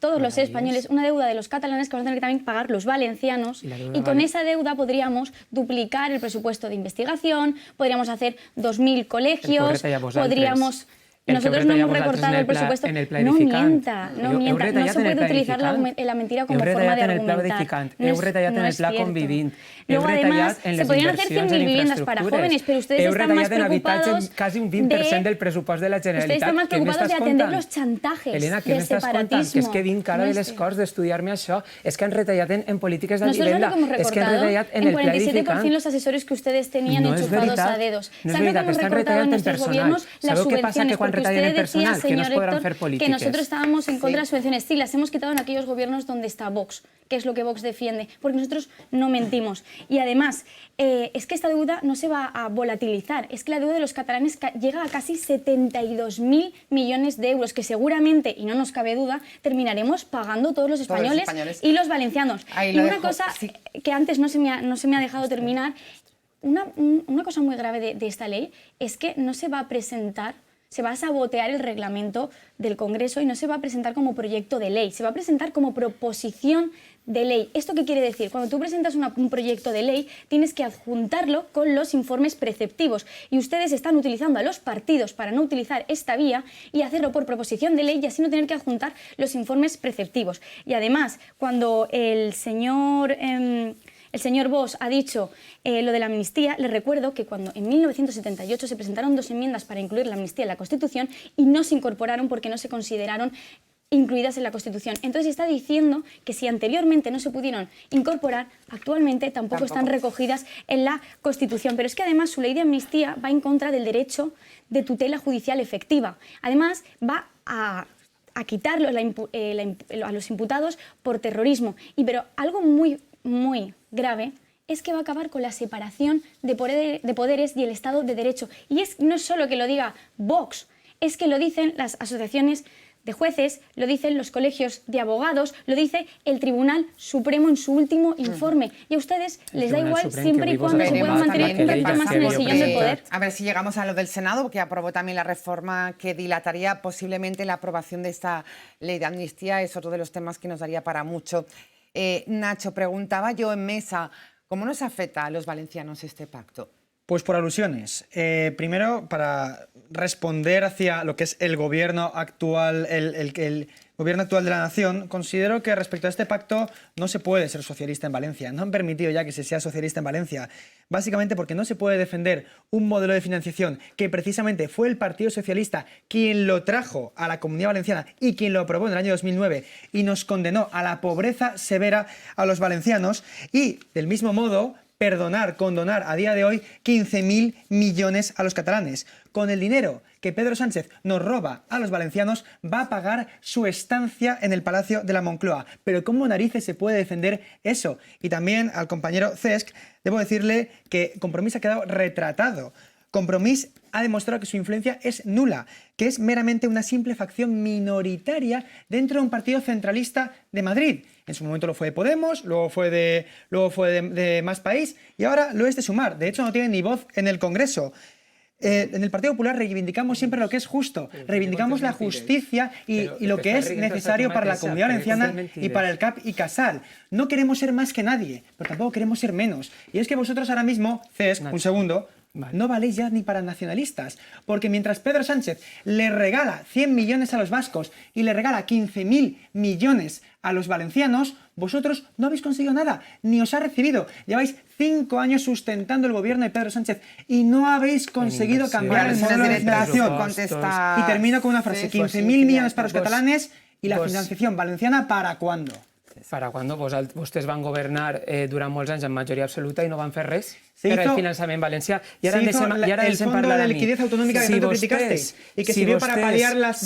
una deuda de los catalanes que vamos a tener que también pagar los valencianos, Y la deuda y con vale. esa deuda podríamos duplicar el presupuesto de investigación, podríamos hacer 2.000 colegios, El que us retalla vosaltres. podríamos... El que Nosotros us no retalla hemos vosaltres recortado en el presupuesto. en el pla No edificant. mienta, no Heu mienta. No retallat se en el puede pla utilizar edificant. la mentira como Heu forma retallat de en el pla argumentar. edificant. Heu retallat en el pla cierto. convivint. Luego, Heu retallat además, en se les podrían hacer inversions 100.000 en viviendas para infraestructures. jóvenes, pero ustedes Heu están más retallat en habitatge preocupados quasi un 20% del pressupost de la Generalitat. Ustedes están más Què preocupados de m'estàs atender contant? los chantajes Elena, què del m'estàs contant? Que és separatismo. que vinc cara No de es les cierto. coses d'estudiar-me això. És que han retallat en polítiques de Nosotros vivenda. lo que hemos És que han recortado retallat en en el pla 47% edificant. los asesores que ustedes tenían No és enchufados veritat. a dedos. No és ¿Saben lo que veritat, hemos estan recortado retallant en en nuestros personal. gobiernos? Las Sabeu què passa? subvenciones. Que quan Porque retallen usted en decía, personal, que no señor es podran Héctor, fer que polítiques. nosotros estábamos en contra de Sí. las subvenciones. Sí, las hemos quitado en aquellos gobiernos donde está Vox, que es lo que Vox defiende, porque nosotros no mentimos. Y además, es que esta deuda no se va a volatilizar, es que la deuda de los catalanes llega a casi 72.000 millones de euros, que seguramente, y no nos cabe duda, terminaremos pagando todos los españoles, y los valencianos. Ahí Y lo una dejo, cosa sí. que antes no se me ha dejado terminar, una cosa muy grave de esta ley es que no se va a presentar, se va a sabotear el reglamento del Congreso y no se va a presentar como proyecto de ley, se va a presentar como proposición de ley. ¿Esto qué quiere decir? Cuando tú presentas un proyecto de ley, tienes que adjuntarlo con los informes preceptivos. Y ustedes están utilizando a los partidos para no utilizar esta vía y hacerlo por proposición de ley y así no tener que adjuntar los informes preceptivos. Y además, cuando el señor Bosch ha dicho lo de la amnistía, les recuerdo que cuando en 1978 se presentaron 2 enmiendas para incluir la amnistía en la Constitución y no se incorporaron porque no se consideraron incluidas en la Constitución. Entonces está diciendo que si anteriormente no se pudieron incorporar, actualmente tampoco están recogidas en la Constitución. Pero es que además su ley de amnistía va en contra del derecho de tutela judicial efectiva. Además va a quitarlo a los imputados por terrorismo. Pero algo muy, muy grave es que va a acabar con la separación de poderes y el Estado de Derecho. Y no es solo que lo diga Vox, es que lo dicen las asociaciones de jueces, lo dicen los colegios de abogados, lo dice el Tribunal Supremo en su último informe. Y a ustedes les da igual siempre y cuando se puedan mantener un ratito más en el sillón del poder. A ver si llegamos a lo del Senado, que aprobó también la reforma que dilataría posiblemente la aprobación de esta ley de amnistía. Es otro de los temas que nos daría para mucho. Nacho, preguntaba yo en mesa, ¿cómo nos afecta a los valencianos este pacto? Pues por alusiones. Primero, para responder hacia lo que es el gobierno actual, el gobierno actual de la nación, considero que respecto a este pacto no se puede ser socialista en Valencia. No han permitido ya que se sea socialista en Valencia. Básicamente porque no se puede defender un modelo de financiación que precisamente fue el Partido Socialista quien lo trajo a la Comunidad Valenciana y quien lo aprobó en el año 2009 y nos condenó a la pobreza severa a los valencianos, y del mismo modo condonar a día de hoy 15.000 millones a los catalanes. Con el dinero que Pedro Sánchez nos roba a los valencianos, va a pagar su estancia en el Palacio de la Moncloa. Pero ¿cómo narices se puede defender eso? Y también al compañero Cesc, debo decirle que Compromís ha quedado retratado Compromís ha demostrado que su influencia es nula, que es meramente una simple facción minoritaria dentro de un partido centralista de Madrid. En su momento lo fue de Podemos, luego fue de Más País y ahora lo es de Sumar. De hecho, no tiene ni voz en el Congreso. En el Partido Popular reivindicamos siempre lo que es justo, reivindicamos la justicia y lo que es necesario para la Comunidad Valenciana y para el CAP y Casal. No queremos ser más que nadie, pero tampoco queremos ser menos. Y es que vosotros ahora mismo, Cesc, un segundo, no valéis ya ni para nacionalistas, porque mientras Pedro Sánchez le regala 100 millones a los vascos y le regala 15.000 millones a los valencianos, vosotros no habéis conseguido nada, ni os ha recibido. Lleváis 5 años sustentando el gobierno de Pedro Sánchez y no habéis conseguido cambiar el modelo de financiación. Y termino con una frase, 15.000 millones para los catalanes y la financiación valenciana, ¿para cuándo? Per a quan vostès van governar durant molts anys en majoria absoluta i no van fer res per al finançament valencià. I ara el Fondo de Liquidez Autonómica que tanto criticasteis y que sirvió para paliar las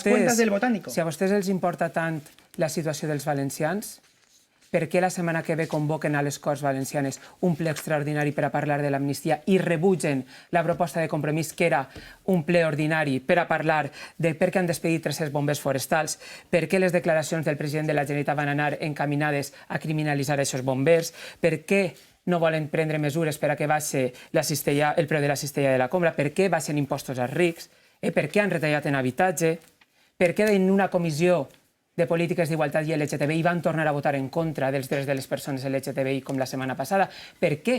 cuentas del Botánico. Si a vostès els importa tant la situació dels valencians, per què la setmana que ve convoquen a les Corts Valencianes un ple extraordinari per a parlar de l'amnistia i rebutgen la proposta de Compromís, que era un ple ordinari per a parlar de per què han despedit 300 bombers forestals, per què les declaracions del president de la Generalitat van anar encaminades a criminalitzar aquests bombers, per què no volen prendre mesures per a que baixi el preu de la cistella de la compra, per què baixen impostos als rics, per què han retallat en habitatge, per què en una comissió de polítiques d'igualtat i LGTBI van tornar a votar en contra dels drets de les persones LGTBI com la setmana passada. Per què?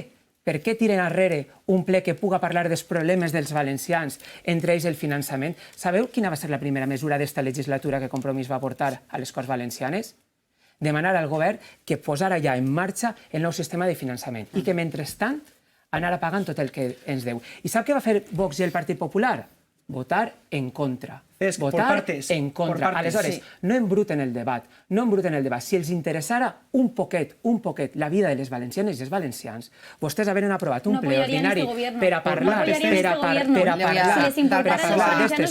Per què tiren enrere un ple que puga parlar dels problemes dels valencians, entre ells el finançament? Sabeu quina va ser la primera mesura d'esta legislatura que Compromís va portar a les Corts Valencianes? Demanar al govern que posara ja en marxa el nou sistema de finançament i que, mentrestant, anara pagant tot el que ens deu. I sap què va fer Vox i el Partit Popular? Votar en contra. Votar en contra. Aleshores, no embruten el debat. No embruten el debat. Si els interessara un poquet, la vida de les valencianes i els valencians, vostès haveren aprovat un ple ordinari per a parlar d'aquestes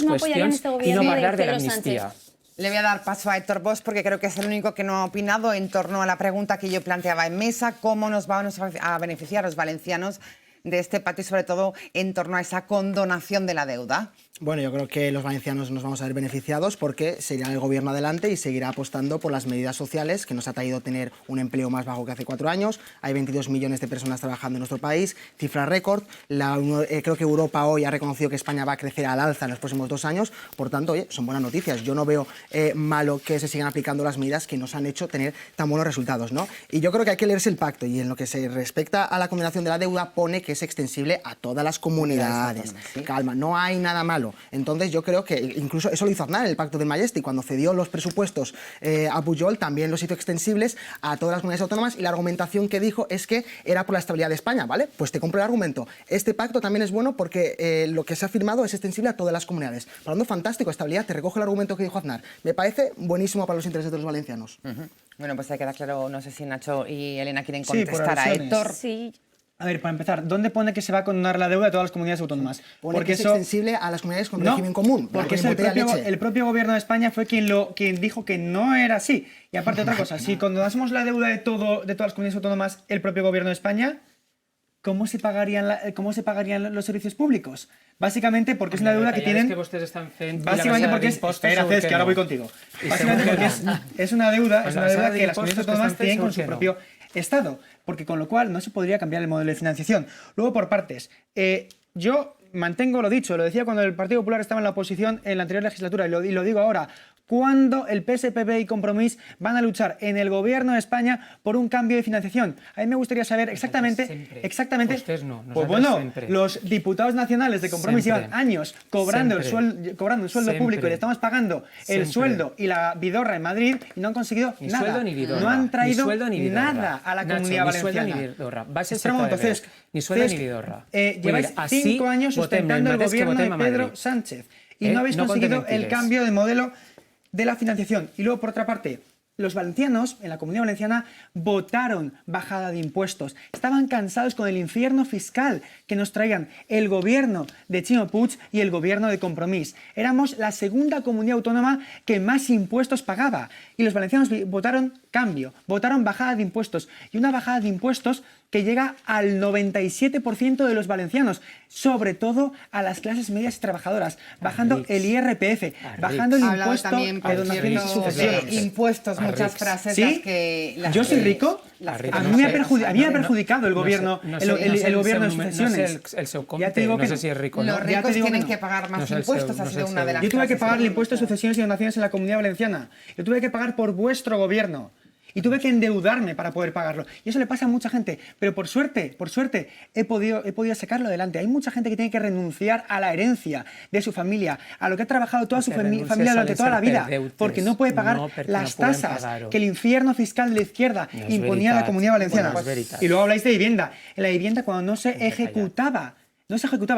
qüestions i no parlar de l'amnistia. Le voy a dar paso a Héctor Bosch porque creo que es el único que no ha opinado en torno a la pregunta que yo planteaba en mesa, cómo nos vamos a beneficiar los valencianos de este pacto y sobre todo en torno a esa condonación de la deuda. Bueno, yo creo que los valencianos nos vamos a ver beneficiados porque seguirá el gobierno adelante y seguirá apostando por las medidas sociales que nos ha traído tener un empleo más bajo que hace 4 años. Hay 22 millones de personas trabajando en nuestro país, cifra récord. Creo que Europa hoy ha reconocido que España va a crecer al alza en los próximos 2 años. Por tanto, oye, son buenas noticias. Yo no veo malo que se sigan aplicando las medidas que nos han hecho tener tan buenos resultados, ¿no? Y yo creo que hay que leerse el pacto y en lo que se respecta a la condenación de la deuda pone que es extensible a todas las comunidades. Calma, no hay nada malo. Entonces yo creo que incluso eso lo hizo Aznar en el Pacto del Majestic, cuando cedió los presupuestos a Pujol, también los hizo extensibles a todas las comunidades autónomas y la argumentación que dijo es que era por la estabilidad de España, ¿vale? Pues te compro el argumento. Este pacto también es bueno porque lo que se ha firmado es extensible a todas las comunidades. Hablando fantástico, estabilidad, te recoge el argumento que dijo Aznar. Me parece buenísimo para los intereses de los valencianos. Bueno, pues ahí queda claro, no sé si Nacho y Elena quieren contestar a Héctor. Sí. A ver, para empezar, ¿dónde pone que se va a condonar la deuda de todas las comunidades autónomas? Pone porque que es extensible a las comunidades con régimen común. Porque es el propio gobierno de España fue quien dijo que no era así. Y aparte otra cosa, si condonásemos la deuda de todas las comunidades autónomas el propio gobierno de España, ¿cómo se pagarían los servicios públicos? Básicamente porque es una deuda que tienen... Básicamente porque es... Espera, Cesc, que ahora voy contigo. Básicamente porque es una deuda que las comunidades autónomas tienen con su propio Estado, porque con lo cual no se podría cambiar el modelo de financiación. Luego, por partes, yo mantengo lo dicho, lo decía cuando el Partido Popular estaba en la oposición en la anterior legislatura y lo digo ahora. ¿Cuándo el PSPB y Compromís van a luchar en el gobierno de España por un cambio de financiación? A mí me gustaría saber exactamente... Pues bueno, los diputados nacionales de Compromís llevan años cobrando un sueldo público y le estamos pagando el sueldo y la vidorra en Madrid y no han conseguido nada. No han traído nada a la comunidad valenciana. Ni sueldo ni vidorra. Lleváis 5 años sustentando el gobierno de Pedro Sánchez y no habéis conseguido el cambio de modelo de la financiación. Y luego, por otra parte, Los valencianos, en la Comunidad Valenciana, votaron bajada de impuestos. Estaban cansados con el infierno fiscal que nos traían el gobierno de Ximo Puig y el gobierno de Compromís. Éramos la segunda comunidad autónoma que más impuestos pagaba. Y los valencianos votaron cambio, votaron bajada de impuestos. Y una bajada de impuestos que llega al 97% de los valencianos, sobre todo a las clases medias y trabajadoras, bajando el IRPF, bajando el impuesto a donaciones y sucesiones. Impuestos, muchas frases. ¿Sí? ¿Yo soy rico? A mí me ha perjudicado el gobierno, el gobierno de sucesiones. Ya te digo que no sé si es rico. Los ricos tienen que pagar más impuestos, ha sido una de las. Yo tuve que pagar el impuesto de sucesiones y donaciones en la Comunidad Valenciana. Yo tuve que pagar por vuestro gobierno. Y tuve que endeudarme para poder pagarlo. Y eso le pasa a mucha gente. Pero por suerte, he podido sacarlo adelante. Hay mucha gente que tiene que renunciar a la herencia de su familia, a lo que ha trabajado toda su familia durante toda la vida, porque no puede pagar las tasas que el infierno fiscal de la izquierda imponía a la Comunidad Valenciana. Y luego habláis de vivienda. En la vivienda, cuando no se ejecutaba,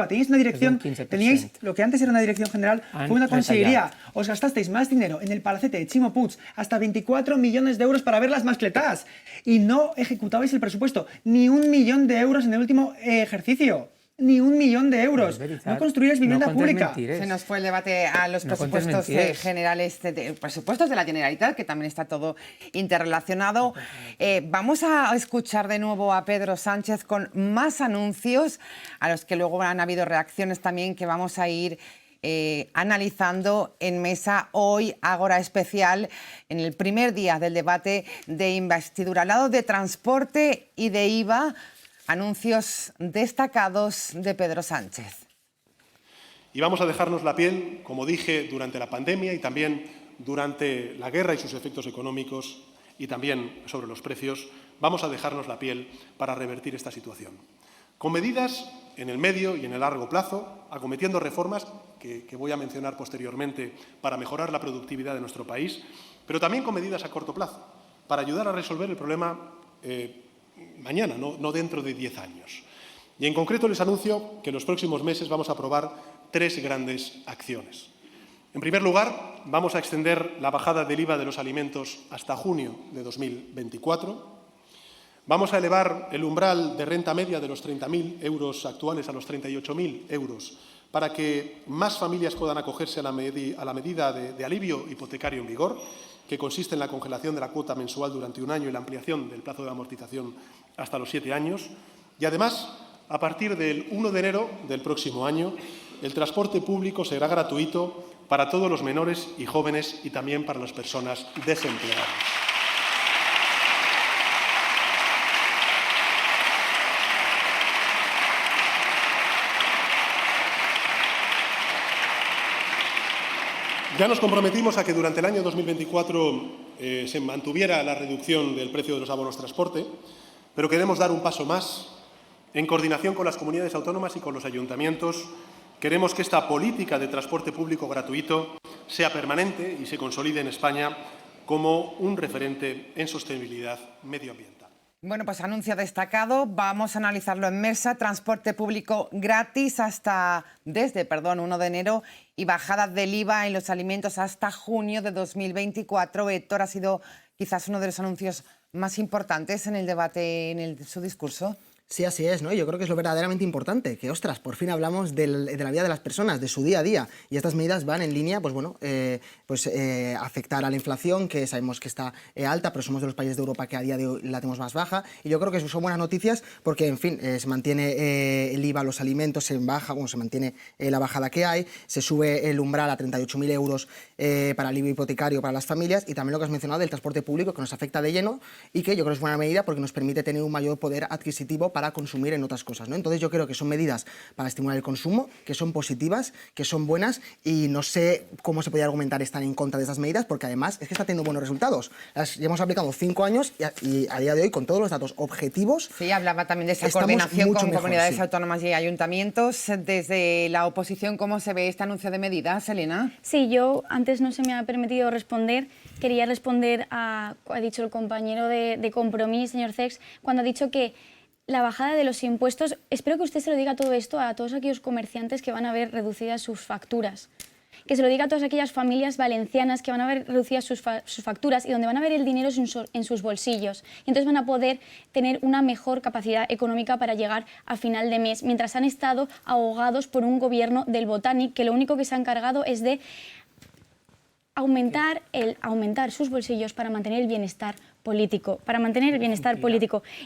teníais una dirección, teníais lo que antes era una dirección general, fue una consellería. Os gastasteis más dinero en el palacete de Ximo Puig, hasta 24 millones de euros para ver las mascletas, y no ejecutabais el presupuesto, ni 1 millón de euros en el último ejercicio. Ni 1 millón de euros. No construíais vivienda pública. Se nos fue el debate a los presupuestos generales, presupuestos de la Generalitat, que también está todo interrelacionado. Vamos a escuchar de nuevo a Pedro Sánchez con más anuncios, a los que luego han habido reacciones también que vamos a ir analizando en mesa hoy, Ágora Especial, en el primer día del debate de investidura. Al lado de transporte y de IVA, anuncios destacados de Pedro Sánchez. Y vamos a dejarnos la piel, como dije, durante la pandemia y también durante la guerra y sus efectos económicos y también sobre los precios. Vamos a dejarnos la piel para revertir esta situación. Con medidas en el medio y en el largo plazo, acometiendo reformas que voy a mencionar posteriormente para mejorar la productividad de nuestro país, pero también con medidas a corto plazo, para ayudar a resolver el problema mañana, no dentro de 10 años. Y en concreto les anuncio que en los próximos meses vamos a aprobar 3 grandes acciones. En primer lugar, vamos a extender la bajada del IVA de los alimentos hasta junio de 2024. Vamos a elevar el umbral de renta media de los 30.000 euros actuales a los 38.000 euros para que más familias puedan acogerse a la medida de alivio hipotecario en vigor, que consiste en la congelación de la cuota mensual durante 1 año y la ampliación del plazo de amortización hasta los 7 años. Y además, a partir del 1 de enero del próximo año, el transporte público será gratuito para todos los menores y jóvenes y también para las personas desempleadas. Ya nos comprometimos a que durante el año 2024 se mantuviera la reducción del precio de los abonos transporte, pero queremos dar un paso más. En coordinación con las comunidades autónomas y con los ayuntamientos, queremos que esta política de transporte público gratuito sea permanente y se consolide en España como un referente en sostenibilidad medioambiental. Bueno, pues anuncio destacado. Vamos a analizarlo en mesa. Transporte público gratis desde 1 de enero y bajada del IVA en los alimentos hasta junio de 2024. Héctor, ha sido quizás uno de los anuncios más importantes en el debate, en su discurso. Sí, así es, ¿no? Yo creo que es lo verdaderamente importante, que, ostras, por fin hablamos de la vida de las personas, de su día a día, y estas medidas van en línea, afectar a la inflación, que sabemos que está alta, pero somos de los países de Europa que a día de hoy la tenemos más baja, y yo creo que son buenas noticias porque, en fin, se mantiene el IVA a los alimentos, se mantiene la bajada que hay, se sube el umbral a 38.000 euros para el IVA hipotecario para las familias, y también lo que has mencionado del transporte público, que nos afecta de lleno, y que yo creo que es buena medida porque nos permite tener un mayor poder adquisitivo para consumir en otras cosas, ¿no? Entonces yo creo que son medidas para estimular el consumo, que son positivas, que son buenas, y no sé cómo se podría argumentar estar en contra de esas medidas, porque además es que está teniendo buenos resultados. Las hemos aplicado 5 años y a día de hoy, con todos los datos objetivos... Sí, hablaba también de esa coordinación con comunidades autónomas y ayuntamientos. Desde la oposición, ¿cómo se ve este anuncio de medidas, Elena? Sí, yo antes no se me ha permitido responder. Quería responder ha dicho el compañero de Compromís, señor Cex, cuando ha dicho que la bajada de los impuestos, espero que usted se lo diga todo esto a todos aquellos comerciantes que van a ver reducidas sus facturas. que se lo diga a todas aquellas familias valencianas que van a ver reducidas sus facturas y donde van a ver el dinero en sus bolsillos. Y entonces van a poder tener una mejor capacidad económica para llegar a final de mes, mientras han estado ahogados por un gobierno del Botanic que lo único que se ha encargado es de aumentar sus bolsillos para mantener el bienestar político,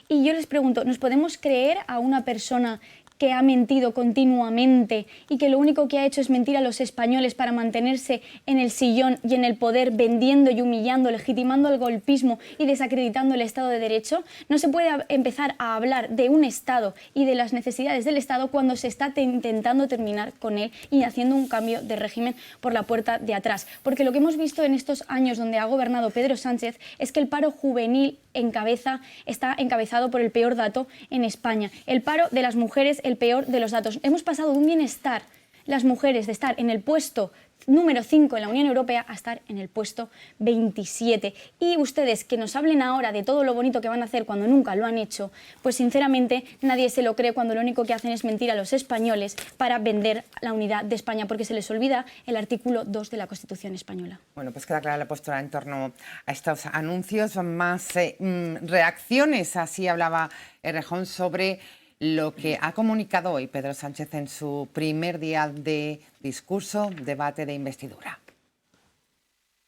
Y yo les pregunto, ¿nos podemos creer a una persona que ha mentido continuamente y que lo único que ha hecho es mentir a los españoles para mantenerse en el sillón y en el poder, vendiendo y humillando, legitimando el golpismo y desacreditando el Estado de Derecho? No se puede empezar a hablar de un Estado y de las necesidades del Estado cuando se está intentando terminar con él y haciendo un cambio de régimen por la puerta de atrás. Porque lo que hemos visto en estos años donde ha gobernado Pedro Sánchez es que el paro juvenil está encabezado por el peor dato en España. El paro de las mujeres, el peor de los datos. Hemos pasado de un bienestar, las mujeres, de estar en el puesto número 5 en la Unión Europea a estar en el puesto 27. Y ustedes que nos hablen ahora de todo lo bonito que van a hacer cuando nunca lo han hecho, pues sinceramente nadie se lo cree cuando lo único que hacen es mentir a los españoles para vender la unidad de España, porque se les olvida el artículo 2 de la Constitución española. Bueno, pues queda clara la postura en torno a estos anuncios. Más reacciones, así hablaba Errejón, sobre lo que ha comunicado hoy Pedro Sánchez en su primer día de discurso, debate de investidura.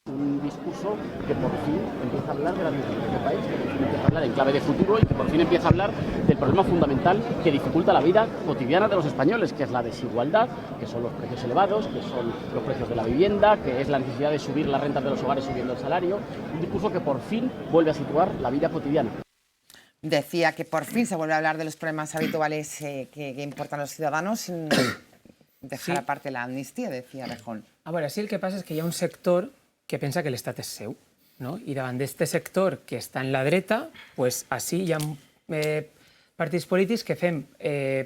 Un discurso que por fin empieza a hablar de la necesidades del país, que empieza a hablar en clave de futuro y que por fin empieza a hablar del problema fundamental que dificulta la vida cotidiana de los españoles, que es la desigualdad, que son los precios elevados, que son los precios de la vivienda, que es la necesidad de subir las rentas de los hogares subiendo el salario. Un discurso que por fin vuelve a situar la vida cotidiana. Decía que por fin se vuelve a hablar de los problemas habituales que importan a los ciudadanos sin dejar aparte la amnistía, decía Errejón. A veure, sí, el que passa és que hi ha un sector que pensa que l'Estat és seu, no? I davant d'aquest sector que està en la dreta, pues, així hi ha partits polítics que fem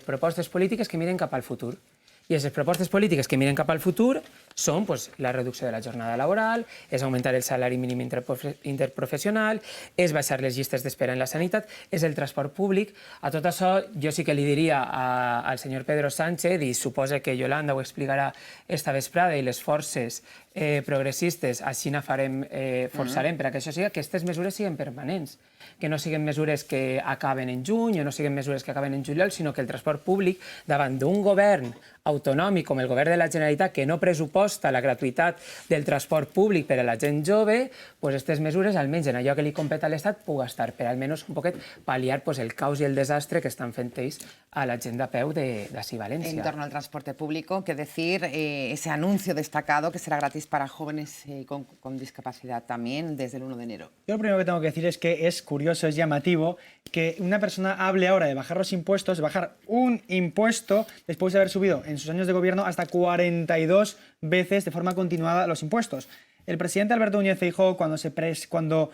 propostes polítiques que miren cap al futur. I aquestes propostes polítiques que miren cap al futur són pues, la reducció de la jornada laboral, és augmentar el salari mínim interprofessional, és baixar les llistes d'espera en la sanitat, és el transport públic. A tot això jo sí que li diria al senyor Pedro Sánchez, i suposa que Yolanda ho explicarà esta vesprada, i les forces progressistes així forçarem per a que això sigui, que aquestes mesures siguin permanents, que no siguin mesures que acaben en juny o no siguin mesures que acaben en juliol, sinó que el transport públic, davant d'un govern autonòmic com el govern de la Generalitat que no pressuposta la gratuïtat del transport públic per a la gent jove, pues aquestes mesures, almenys en allò que li compete a l'Estat, pugui estar per almenys un poquet pal·liar pues, el caos i el desastre que estan fent ells a la gent de peu d'ací València. En torno al transporte público, que decir ese anuncio destacado que será gratis para jóvenes con discapacidad también desde el 1 de enero. Yo lo primero que tengo que decir es que es curioso, es llamativo que una persona hable ahora de bajar los impuestos, de bajar un impuesto después de haber subido en sus años de gobierno hasta 42 veces de forma continuada los impuestos. El presidente Alberto Núñez Feijóo, cuando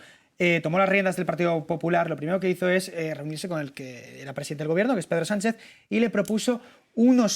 tomó las riendas del Partido Popular, lo primero que hizo es reunirse con el que era presidente del gobierno, que es Pedro Sánchez, y le propuso una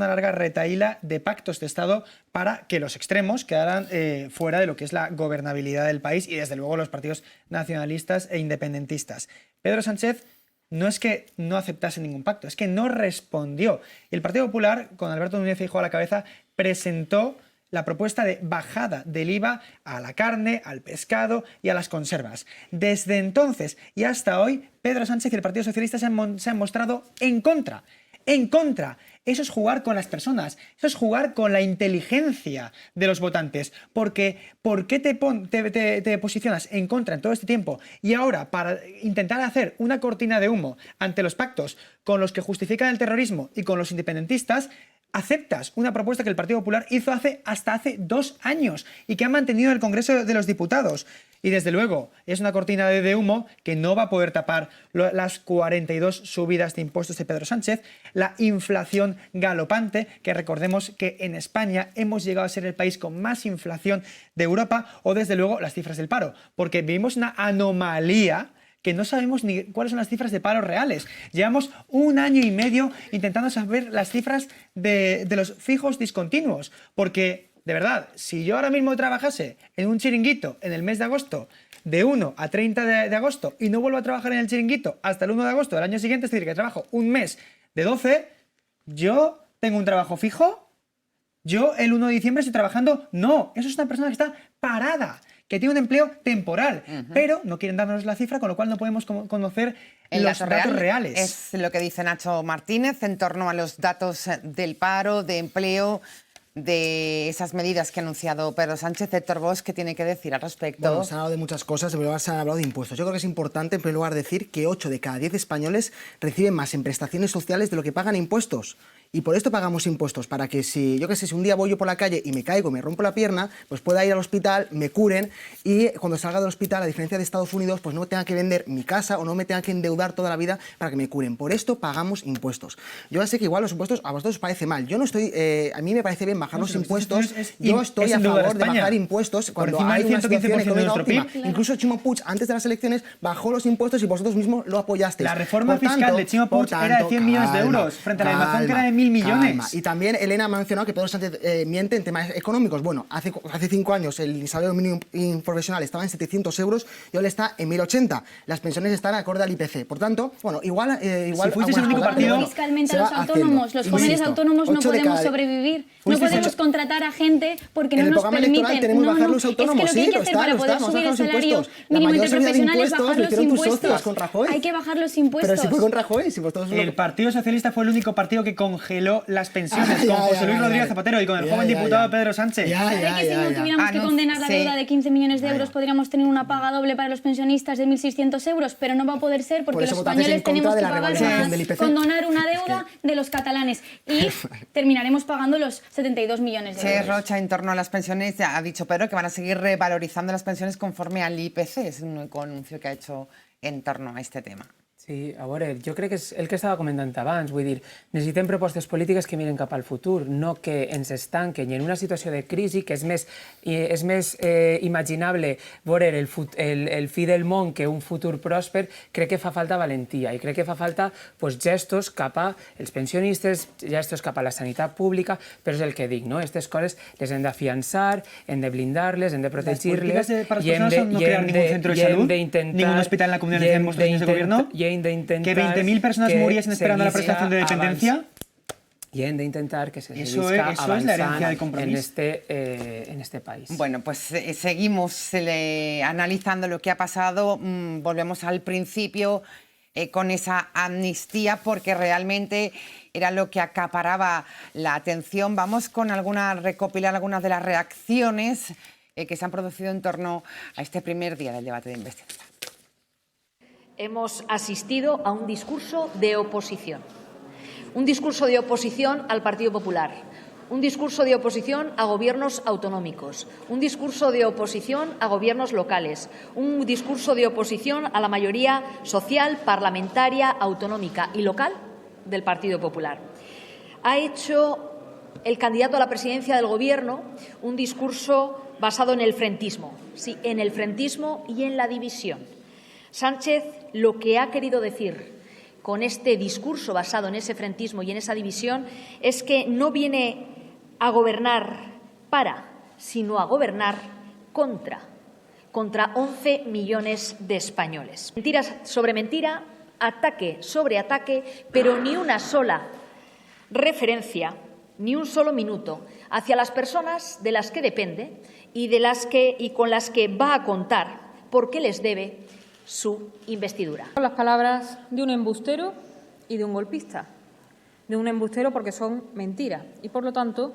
larga retahíla de pactos de Estado para que los extremos quedaran fuera de lo que es la gobernabilidad del país y desde luego los partidos nacionalistas e independentistas. Pedro Sánchez no es que no aceptase ningún pacto, es que no respondió. El Partido Popular, con Alberto Núñez Feijóo a la cabeza, presentó la propuesta de bajada del IVA a la carne, al pescado y a las conservas. Desde entonces y hasta hoy, Pedro Sánchez y el Partido Socialista se han mostrado en contra. En contra. Eso es jugar con las personas, eso es jugar con la inteligencia de los votantes. Porque, ¿por qué te posicionas en contra en todo este tiempo? Y ahora, para intentar hacer una cortina de humo ante los pactos con los que justifican el terrorismo y con los independentistas, aceptas una propuesta que el Partido Popular hizo hasta hace 2 años y que ha mantenido en el Congreso de los Diputados. Y desde luego es una cortina de humo que no va a poder tapar las 42 subidas de impuestos de Pedro Sánchez, la inflación galopante, que recordemos que en España hemos llegado a ser el país con más inflación de Europa, o desde luego las cifras del paro, porque vivimos una anomalía que no sabemos ni cuáles son las cifras de paro reales. Llevamos 1 año y medio intentando saber las cifras de los fijos discontinuos, porque, de verdad, si yo ahora mismo trabajase en un chiringuito en el mes de agosto, de 1 a 30 de agosto, y no vuelvo a trabajar en el chiringuito hasta el 1 de agosto del año siguiente, es decir, que trabajo un mes de 12, yo tengo un trabajo fijo Yo el 1 de diciembre estoy trabajando. No, eso es una persona que está parada, que tiene un empleo temporal, pero no quieren darnos la cifra, con lo cual no podemos conocer los datos reales. Es lo que dice Nacho Martínez en torno a los datos del paro, de empleo, de esas medidas que ha anunciado Pedro Sánchez. Héctor Bosch, ¿qué tiene que decir al respecto? Bueno, se han hablado de muchas cosas, en primer lugar se han hablado de impuestos. Yo creo que es importante, en primer lugar, decir que 8 de cada 10 españoles reciben más en prestaciones sociales de lo que pagan impuestos. Y por esto pagamos impuestos, para que si, yo qué sé, si un día voy yo por la calle y me caigo, me rompo la pierna, pues pueda ir al hospital, me curen y cuando salga del hospital, a diferencia de Estados Unidos, pues no me tenga que vender mi casa o no me tenga que endeudar toda la vida para que me curen. Por esto pagamos impuestos. Yo ya sé que igual los impuestos a vosotros os parece mal. Yo no estoy, a mí me parece bien bajar los impuestos. Yo estoy a favor de bajar impuestos cuando hay una situación económica óptima. Incluso Chimo Puig, antes de las elecciones, bajó los impuestos y vosotros mismos lo apoyasteis. La reforma fiscal de Chimo Puig era de 100 millones de euros, frente a la de Mazón, que era de 1.000 millones. Y también Elena ha mencionado que Pedro Sánchez miente en temas económicos. Bueno, hace 5 años el salario mínimo profesional estaba en 700 euros y ahora está en 1.080. Las pensiones están acorde al IPC. Por tanto, bueno, igual si fuisteis el único partido, fiscalmente a los autónomos. Los jóvenes autónomos no podemos sobrevivir. No podemos contratar a gente porque no nos permiten. En el programa electoral tenemos bajar los autónomos. Es que lo que hay que hacer para poder subir el salario mínimo interprofesional es bajar los impuestos. Hay que bajar los impuestos. Pero si fue con Rajoy. El Partido Socialista fue el único partido que congeló las pensiones, con José Luis Rodríguez Zapatero y con el joven diputado Pedro Sánchez. ¿Sabe que si no tuviéramos que condenar la deuda de 15 millones de euros podríamos tener una paga doble para los pensionistas de 1.600 euros? Pero no va a poder ser porque los españoles tenemos que pagar más, condonar una deuda de los catalanes y terminaremos pagando los 72 millones de euros. Rocha, en torno a las pensiones, ha dicho Pedro que van a seguir revalorizando las pensiones conforme al IPC. Es un anuncio que ha hecho en torno a este tema. Sí, a veure, jo crec que és el que estava comentant abans, vull dir, necessitem propostes polítiques que miren cap al futur, no que ens estanquen, i en una situació de crisi que és més imaginable veure el fi del món que un futur pròsper, crec que fa falta valentia i crec que fa falta gestos cap als pensionistes, gestos cap a la sanitat pública, però és el que dic, no? Aquestes coses les hem d'afiançar, hem de blindar-les, hem de protegir-les i hem d'intentar... Ningún hospital en la comunidad en vuestros años de gobierno. Que 20.000 personas muriesen esperando la prestación de dependencia. Y hem d'intentar que se seguisca avançant en este país. Bueno, pues seguimos analizando lo que ha pasado. Volvemos al principio con esa amnistía, porque realmente era lo que acaparaba la atención. Vamos con recopilar algunas de las reacciones que se han producido en torno a este primer día del debate de investidura. Hemos asistido a un discurso de oposición. Un discurso de oposición al Partido Popular. Un discurso de oposición a gobiernos autonómicos. Un discurso de oposición a gobiernos locales. Un discurso de oposición a la mayoría social, parlamentaria, autonómica y local del Partido Popular. Ha hecho el candidato a la presidencia del Gobierno un discurso basado en el frentismo. Sí, en el frentismo y en la división. Sánchez lo que ha querido decir con este discurso basado en ese frentismo y en esa división es que no viene a gobernar sino a gobernar contra 11 millones de españoles. Mentira sobre mentira, ataque sobre ataque, pero ni una sola referencia, ni un solo minuto hacia las personas de las que depende y con las que va a contar porque les debe su investidura. Son las palabras de un embustero y de un golpista. De un embustero porque son mentiras y, por lo tanto,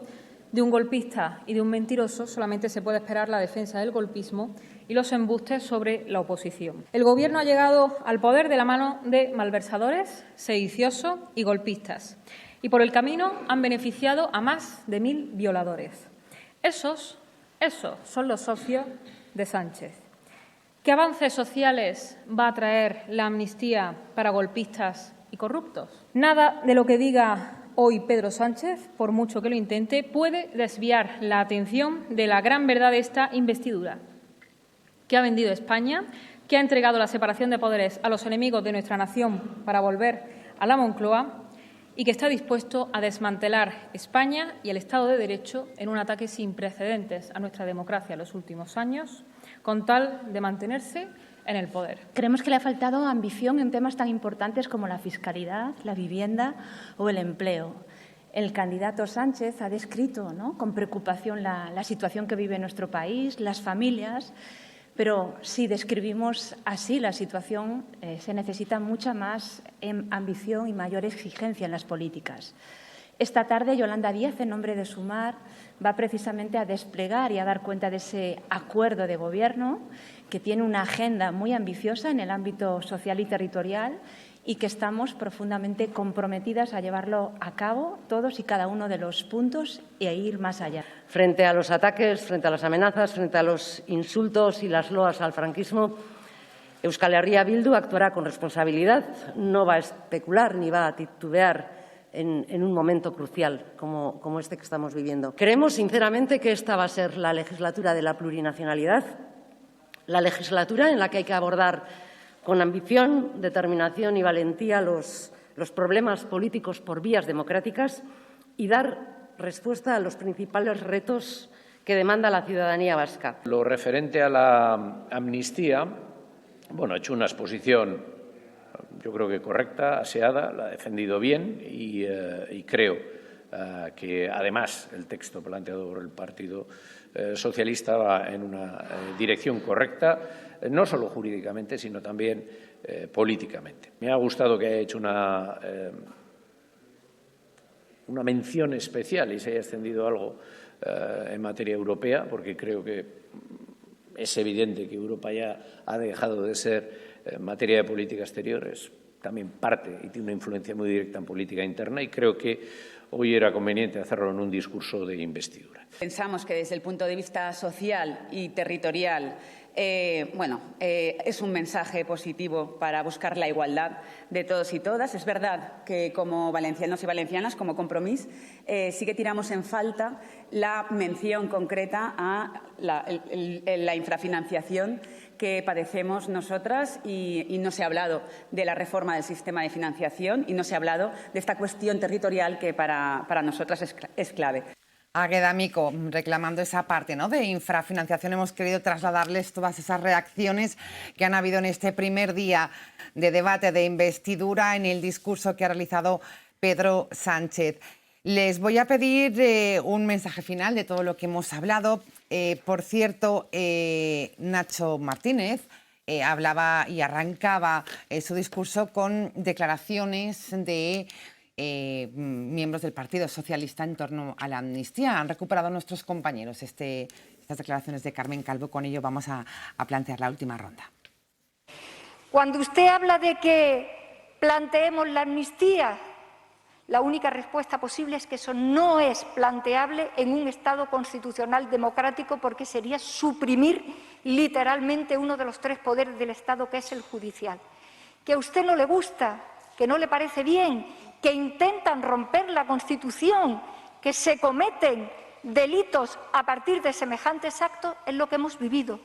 de un golpista y de un mentiroso solamente se puede esperar la defensa del golpismo y los embustes sobre la oposición. El Gobierno ha llegado al poder de la mano de malversadores, sediciosos y golpistas y por el camino han beneficiado a más de 1.000 violadores. Esos son los socios de Sánchez. ¿Qué avances sociales va a traer la amnistía para golpistas y corruptos? Nada de lo que diga hoy Pedro Sánchez, por mucho que lo intente, puede desviar la atención de la gran verdad de esta investidura, que ha vendido España, que ha entregado la separación de poderes a los enemigos de nuestra nación para volver a la Moncloa y que está dispuesto a desmantelar España y el Estado de Derecho en un ataque sin precedentes a nuestra democracia en los últimos años, con tal de mantenerse en el poder. Creemos que le ha faltado ambición en temas tan importantes como la fiscalidad, la vivienda o el empleo. El candidato Sánchez ha descrito, ¿no?, con preocupación la situación que vive nuestro país, las familias, pero si describimos así la situación, se necesita mucha más ambición y mayor exigencia en las políticas. Esta tarde, Yolanda Díaz, en nombre de Sumar, va precisamente a desplegar y a dar cuenta de ese acuerdo de Gobierno que tiene una agenda muy ambiciosa en el ámbito social y territorial y que estamos profundamente comprometidas a llevarlo a cabo, todos y cada uno de los puntos, y a ir más allá. Frente a los ataques, frente a las amenazas, frente a los insultos y las loas al franquismo, Euskal Herria Bildu actuará con responsabilidad, no va a especular ni va a titubear en un momento crucial como este que estamos viviendo. Creemos sinceramente que esta va a ser la legislatura de la plurinacionalidad, la legislatura en la que hay que abordar con ambición, determinación y valentía los problemas políticos por vías democráticas y dar respuesta a los principales retos que demanda la ciudadanía vasca. Lo referente a la amnistía, bueno, he hecho una exposición, yo creo que correcta, aseada, la he defendido bien y creo que, además, el texto planteado por el Partido Socialista va en una dirección correcta, no solo jurídicamente, sino también políticamente. Me ha gustado que haya hecho una mención especial y se haya extendido algo en materia europea, porque creo que es evidente que Europa ya ha dejado de ser, en materia de política exterior, es también parte y tiene una influencia muy directa en política interna, y creo que hoy era conveniente hacerlo en un discurso de investidura. Pensamos que desde el punto de vista social y territorial es un mensaje positivo para buscar la igualdad de todos y todas. Es verdad que como valencianos y valencianas, como Compromís, sí que tiramos en falta la mención concreta a la infrafinanciación que padecemos nosotras y no se ha hablado de la reforma del sistema de financiación y no se ha hablado de esta cuestión territorial que para nosotras es clave. Águeda Micó, reclamando esa parte, ¿no?, de infrafinanciación, hemos querido trasladarles todas esas reacciones que han habido en este primer día de debate de investidura en el discurso que ha realizado Pedro Sánchez. Les voy a pedir un mensaje final de todo lo que hemos hablado. Por cierto, Nacho Martínez hablaba y arrancaba su discurso con declaraciones de miembros del Partido Socialista en torno a la amnistía. Han recuperado nuestros compañeros estas declaraciones de Carmen Calvo. Con ello vamos a plantear la última ronda. Cuando usted habla de que planteemos la amnistía, la única respuesta posible es que eso no es planteable en un Estado constitucional democrático, porque sería suprimir literalmente uno de los tres poderes del Estado, que es el judicial. Que a usted no le gusta, que no le parece bien, que intentan romper la Constitución, que se cometen delitos a partir de semejantes actos, es lo que hemos vivido.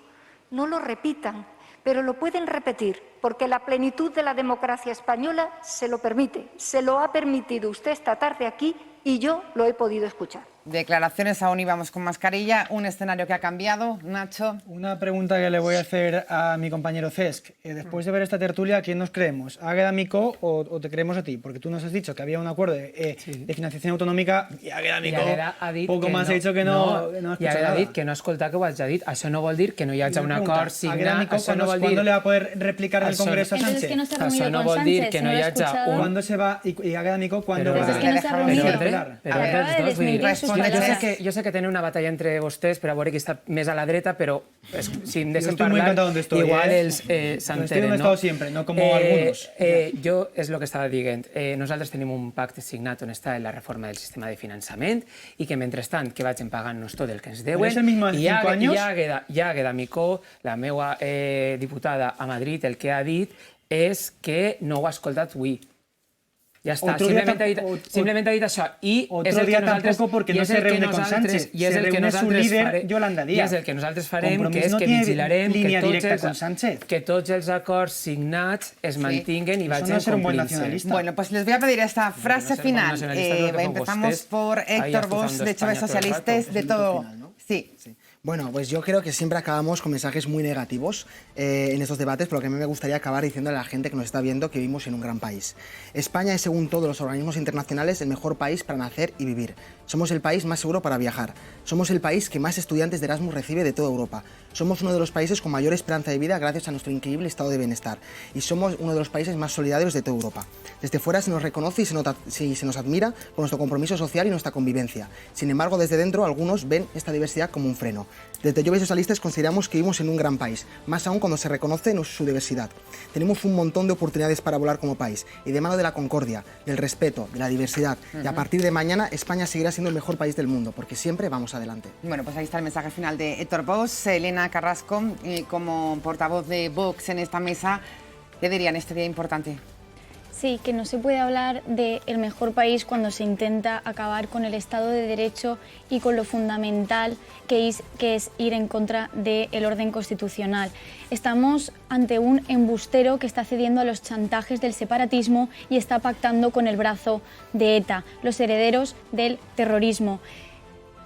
No lo repitan, pero lo pueden repetir, porque la plenitud de la democracia española se lo permite. Se lo ha permitido usted esta tarde aquí y yo lo he podido escuchar. Declaraciones, aún íbamos con mascarilla, un escenario que ha cambiado. Nacho. Una pregunta que le voy a hacer a mi compañero Cesc. Después de ver esta tertulia, ¿a quién nos creemos? ¿A Águeda Micó o te creemos a ti? Porque tú nos has dicho que había un acuerdo de financiación autonòmica i Águeda Micó poco más ha dicho que no i Águeda ha dit que no ha escoltat que ho hagi dit. Això no vol dir que no hi hagi un acord signat. Això no vol dir... ¿Cuándo le va a poder replicar el Congreso a Sánchez? Entonces, que no se ha reunido Això no con vol dir Sánchez, que no hi hagi un... ¿Cuándo se va? ¿Y Águeda Micó cuándo va? Es que no se ha reunido. Jo sé que tenen una batalla entre vostès per a veure qui està més a la dreta, però si em deixen parlar, igual ells s'entenen. Estoy donde he estado siempre, no como algunos. Jo és el que estava dient. Nosaltres tenim un pacte signat on està la reforma del sistema de finançament i que, mentrestant, que vagin pagant-nos tot el que ens deuen. ¿Es el mismo hace 5 años? I Águeda Micó, la meva diputada a Madrid, el que ha dit és que no ho ha escoltat avui. Ja està, simplement ha dit això. Otro día tampoco, porque no se reúne con Sánchez. Se reúne su líder, Yolanda Díaz. I és el que nosaltres farem, que és que vigilarem que tots els acords signats es mantinguen i vagin complint-se. Bueno, pues les voy a pedir esta frase final. Empezamos por Héctor Bosch, de Choves Socialistes, de todo. Sí. Bueno, pues yo creo que siempre acabamos con mensajes muy negativos en estos debates, pero que a mí me gustaría acabar diciéndole a la gente que nos está viendo que vivimos en un gran país. España es, según todos los organismos internacionales, el mejor país para nacer y vivir. Somos el país más seguro para viajar. Somos el país que más estudiantes de Erasmus recibe de toda Europa. Somos uno de los países con mayor esperanza de vida gracias a nuestro increíble estado de bienestar. Y somos uno de los países más solidarios de toda Europa. Desde fuera se nos reconoce y se nos admira por nuestro compromiso social y nuestra convivencia. Sin embargo, desde dentro algunos ven esta diversidad como un freno. Desde Jobbik Socialistes consideramos que vivimos en un gran país, más aún cuando se reconoce su diversidad. Tenemos un montón de oportunidades para volar como país, y de mano de la concordia, del respeto, de la diversidad. Y a partir de mañana, España seguirá siendo el mejor país del mundo, porque siempre vamos adelante. Bueno, pues ahí está el mensaje final de Héctor Bosch. Elena Carrasco, como portavoz de Vox en esta mesa, ¿qué dirían este día importante? Sí, que no se puede hablar del mejor país cuando se intenta acabar con el Estado de Derecho y con lo fundamental que es ir en contra del orden constitucional. Estamos ante un embustero que está cediendo a los chantajes del separatismo y está pactando con el brazo de ETA, los herederos del terrorismo.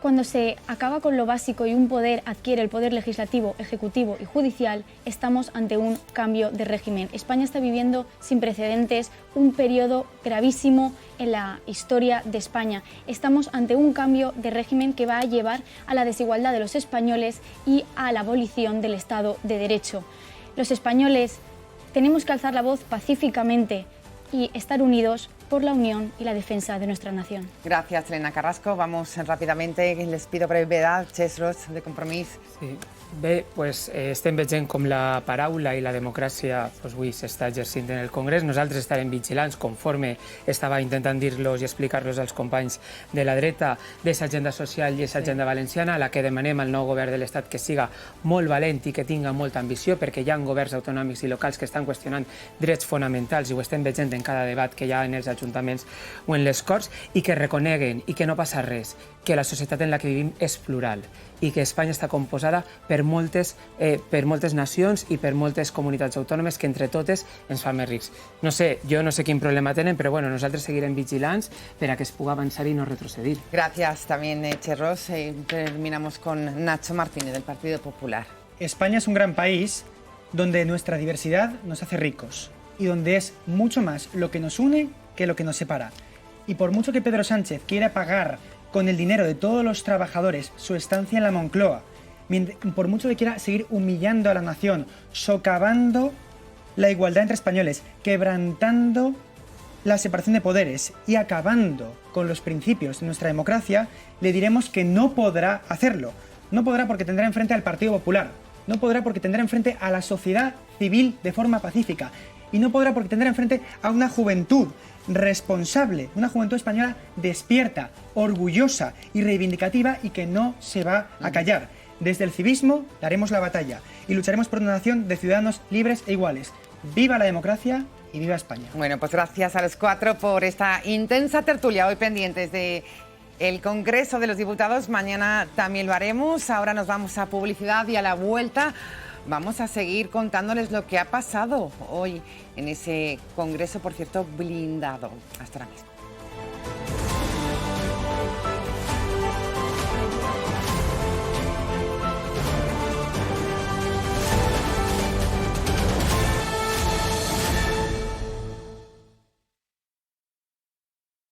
Cuando se acaba con lo básico y un poder adquiere el poder legislativo, ejecutivo y judicial, estamos ante un cambio de régimen. España está viviendo sin precedentes un periodo gravísimo en la historia de España. Estamos ante un cambio de régimen que va a llevar a la desigualdad de los españoles y a la abolición del Estado de Derecho. Los españoles tenemos que alzar la voz pacíficamente y estar unidos por la unión y la defensa de nuestra nación. Gracias, Elena Carrasco. Vamos rápidamente, les pido brevedad, Ches Roig, de Compromís. Sí. Bé, pues, estem veient com la paraula i la democràcia avui s'està exercint en el Congrés. Nosaltres estarem vigilants, conforme estava intentant dir-los i explicar-los als companys de la dreta, d'aquesta agenda social i aquesta agenda valenciana, a la que demanem al nou govern de l'Estat que siga molt valent i que tinga molta ambició, perquè hi ha governs autonòmics i locals que estan qüestionant drets fonamentals, i ho estem veient en cada debat que hi ha en els ajuntaments o en les Corts, i que reconeguen, i que no passa res, que la societat en la que vivim és plural i que Espanya està composada per moltes nacions i per moltes comunitats autònomes que entre totes ens fa més rics. No sé, jo no sé quin problema tenen, però bueno, nosaltres seguirem vigilants per a que es pugui avançar i no retrocedir. Gracias también, Ches Roig. Terminamos con Nacho Martínez, del Partido Popular. España es un gran país donde nuestra diversidad nos hace ricos y donde es mucho más lo que nos une que lo que nos separa. Y por mucho que Pedro Sánchez quiera pagar con el dinero de todos los trabajadores su estancia en la Moncloa, por mucho que quiera seguir humillando a la nación, socavando la igualdad entre españoles, quebrantando la separación de poderes y acabando con los principios de nuestra democracia, le diremos que no podrá hacerlo. No podrá porque tendrá enfrente al Partido Popular, no podrá porque tendrá enfrente a la sociedad civil de forma pacífica y no podrá porque tendrá enfrente a una juventud responsable, una juventud española despierta, orgullosa y reivindicativa y que no se va a callar. Desde el civismo daremos la batalla y lucharemos por una nación de ciudadanos libres e iguales. ¡Viva la democracia y viva España! Bueno, pues gracias a los cuatro por esta intensa tertulia, hoy pendientes de el Congreso de los Diputados. Mañana también lo haremos. Ahora nos vamos a publicidad y a la vuelta vamos a seguir contándoles lo que ha pasado hoy en ese Congreso, por cierto, blindado. Hasta ahora mismo.